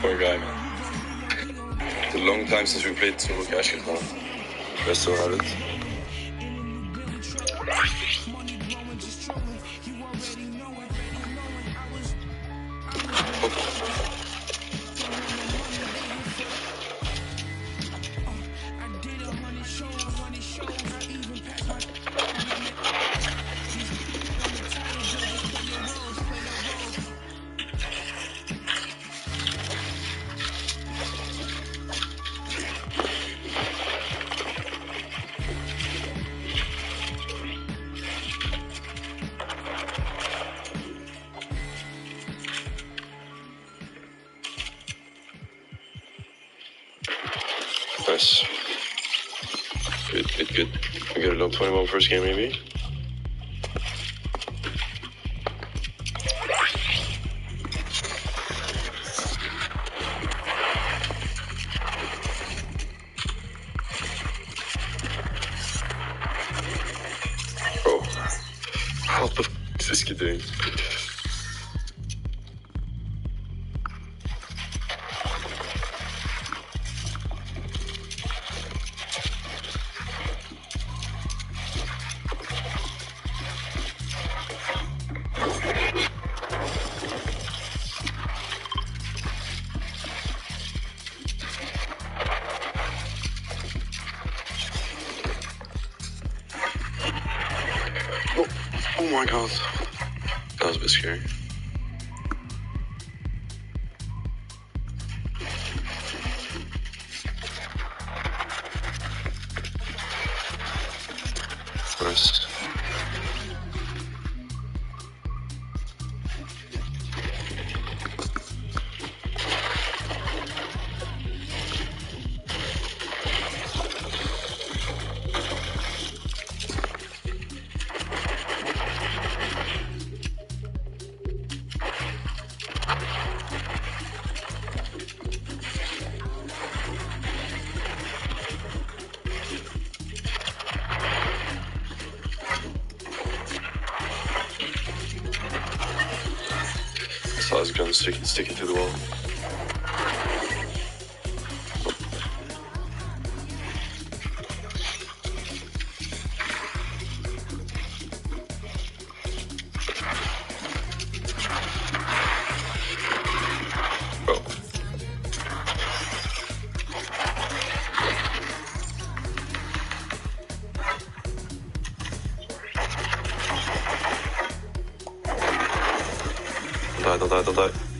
Poor guy, man. It's a long time since we played solo cash now. We still have it. Nice. Good. We got it up 21 first game, maybe. Bro, what the f is this kid doing? Oh my god. That was a bit scary. Nice. Saw his gun sticking to the wall. Don't die.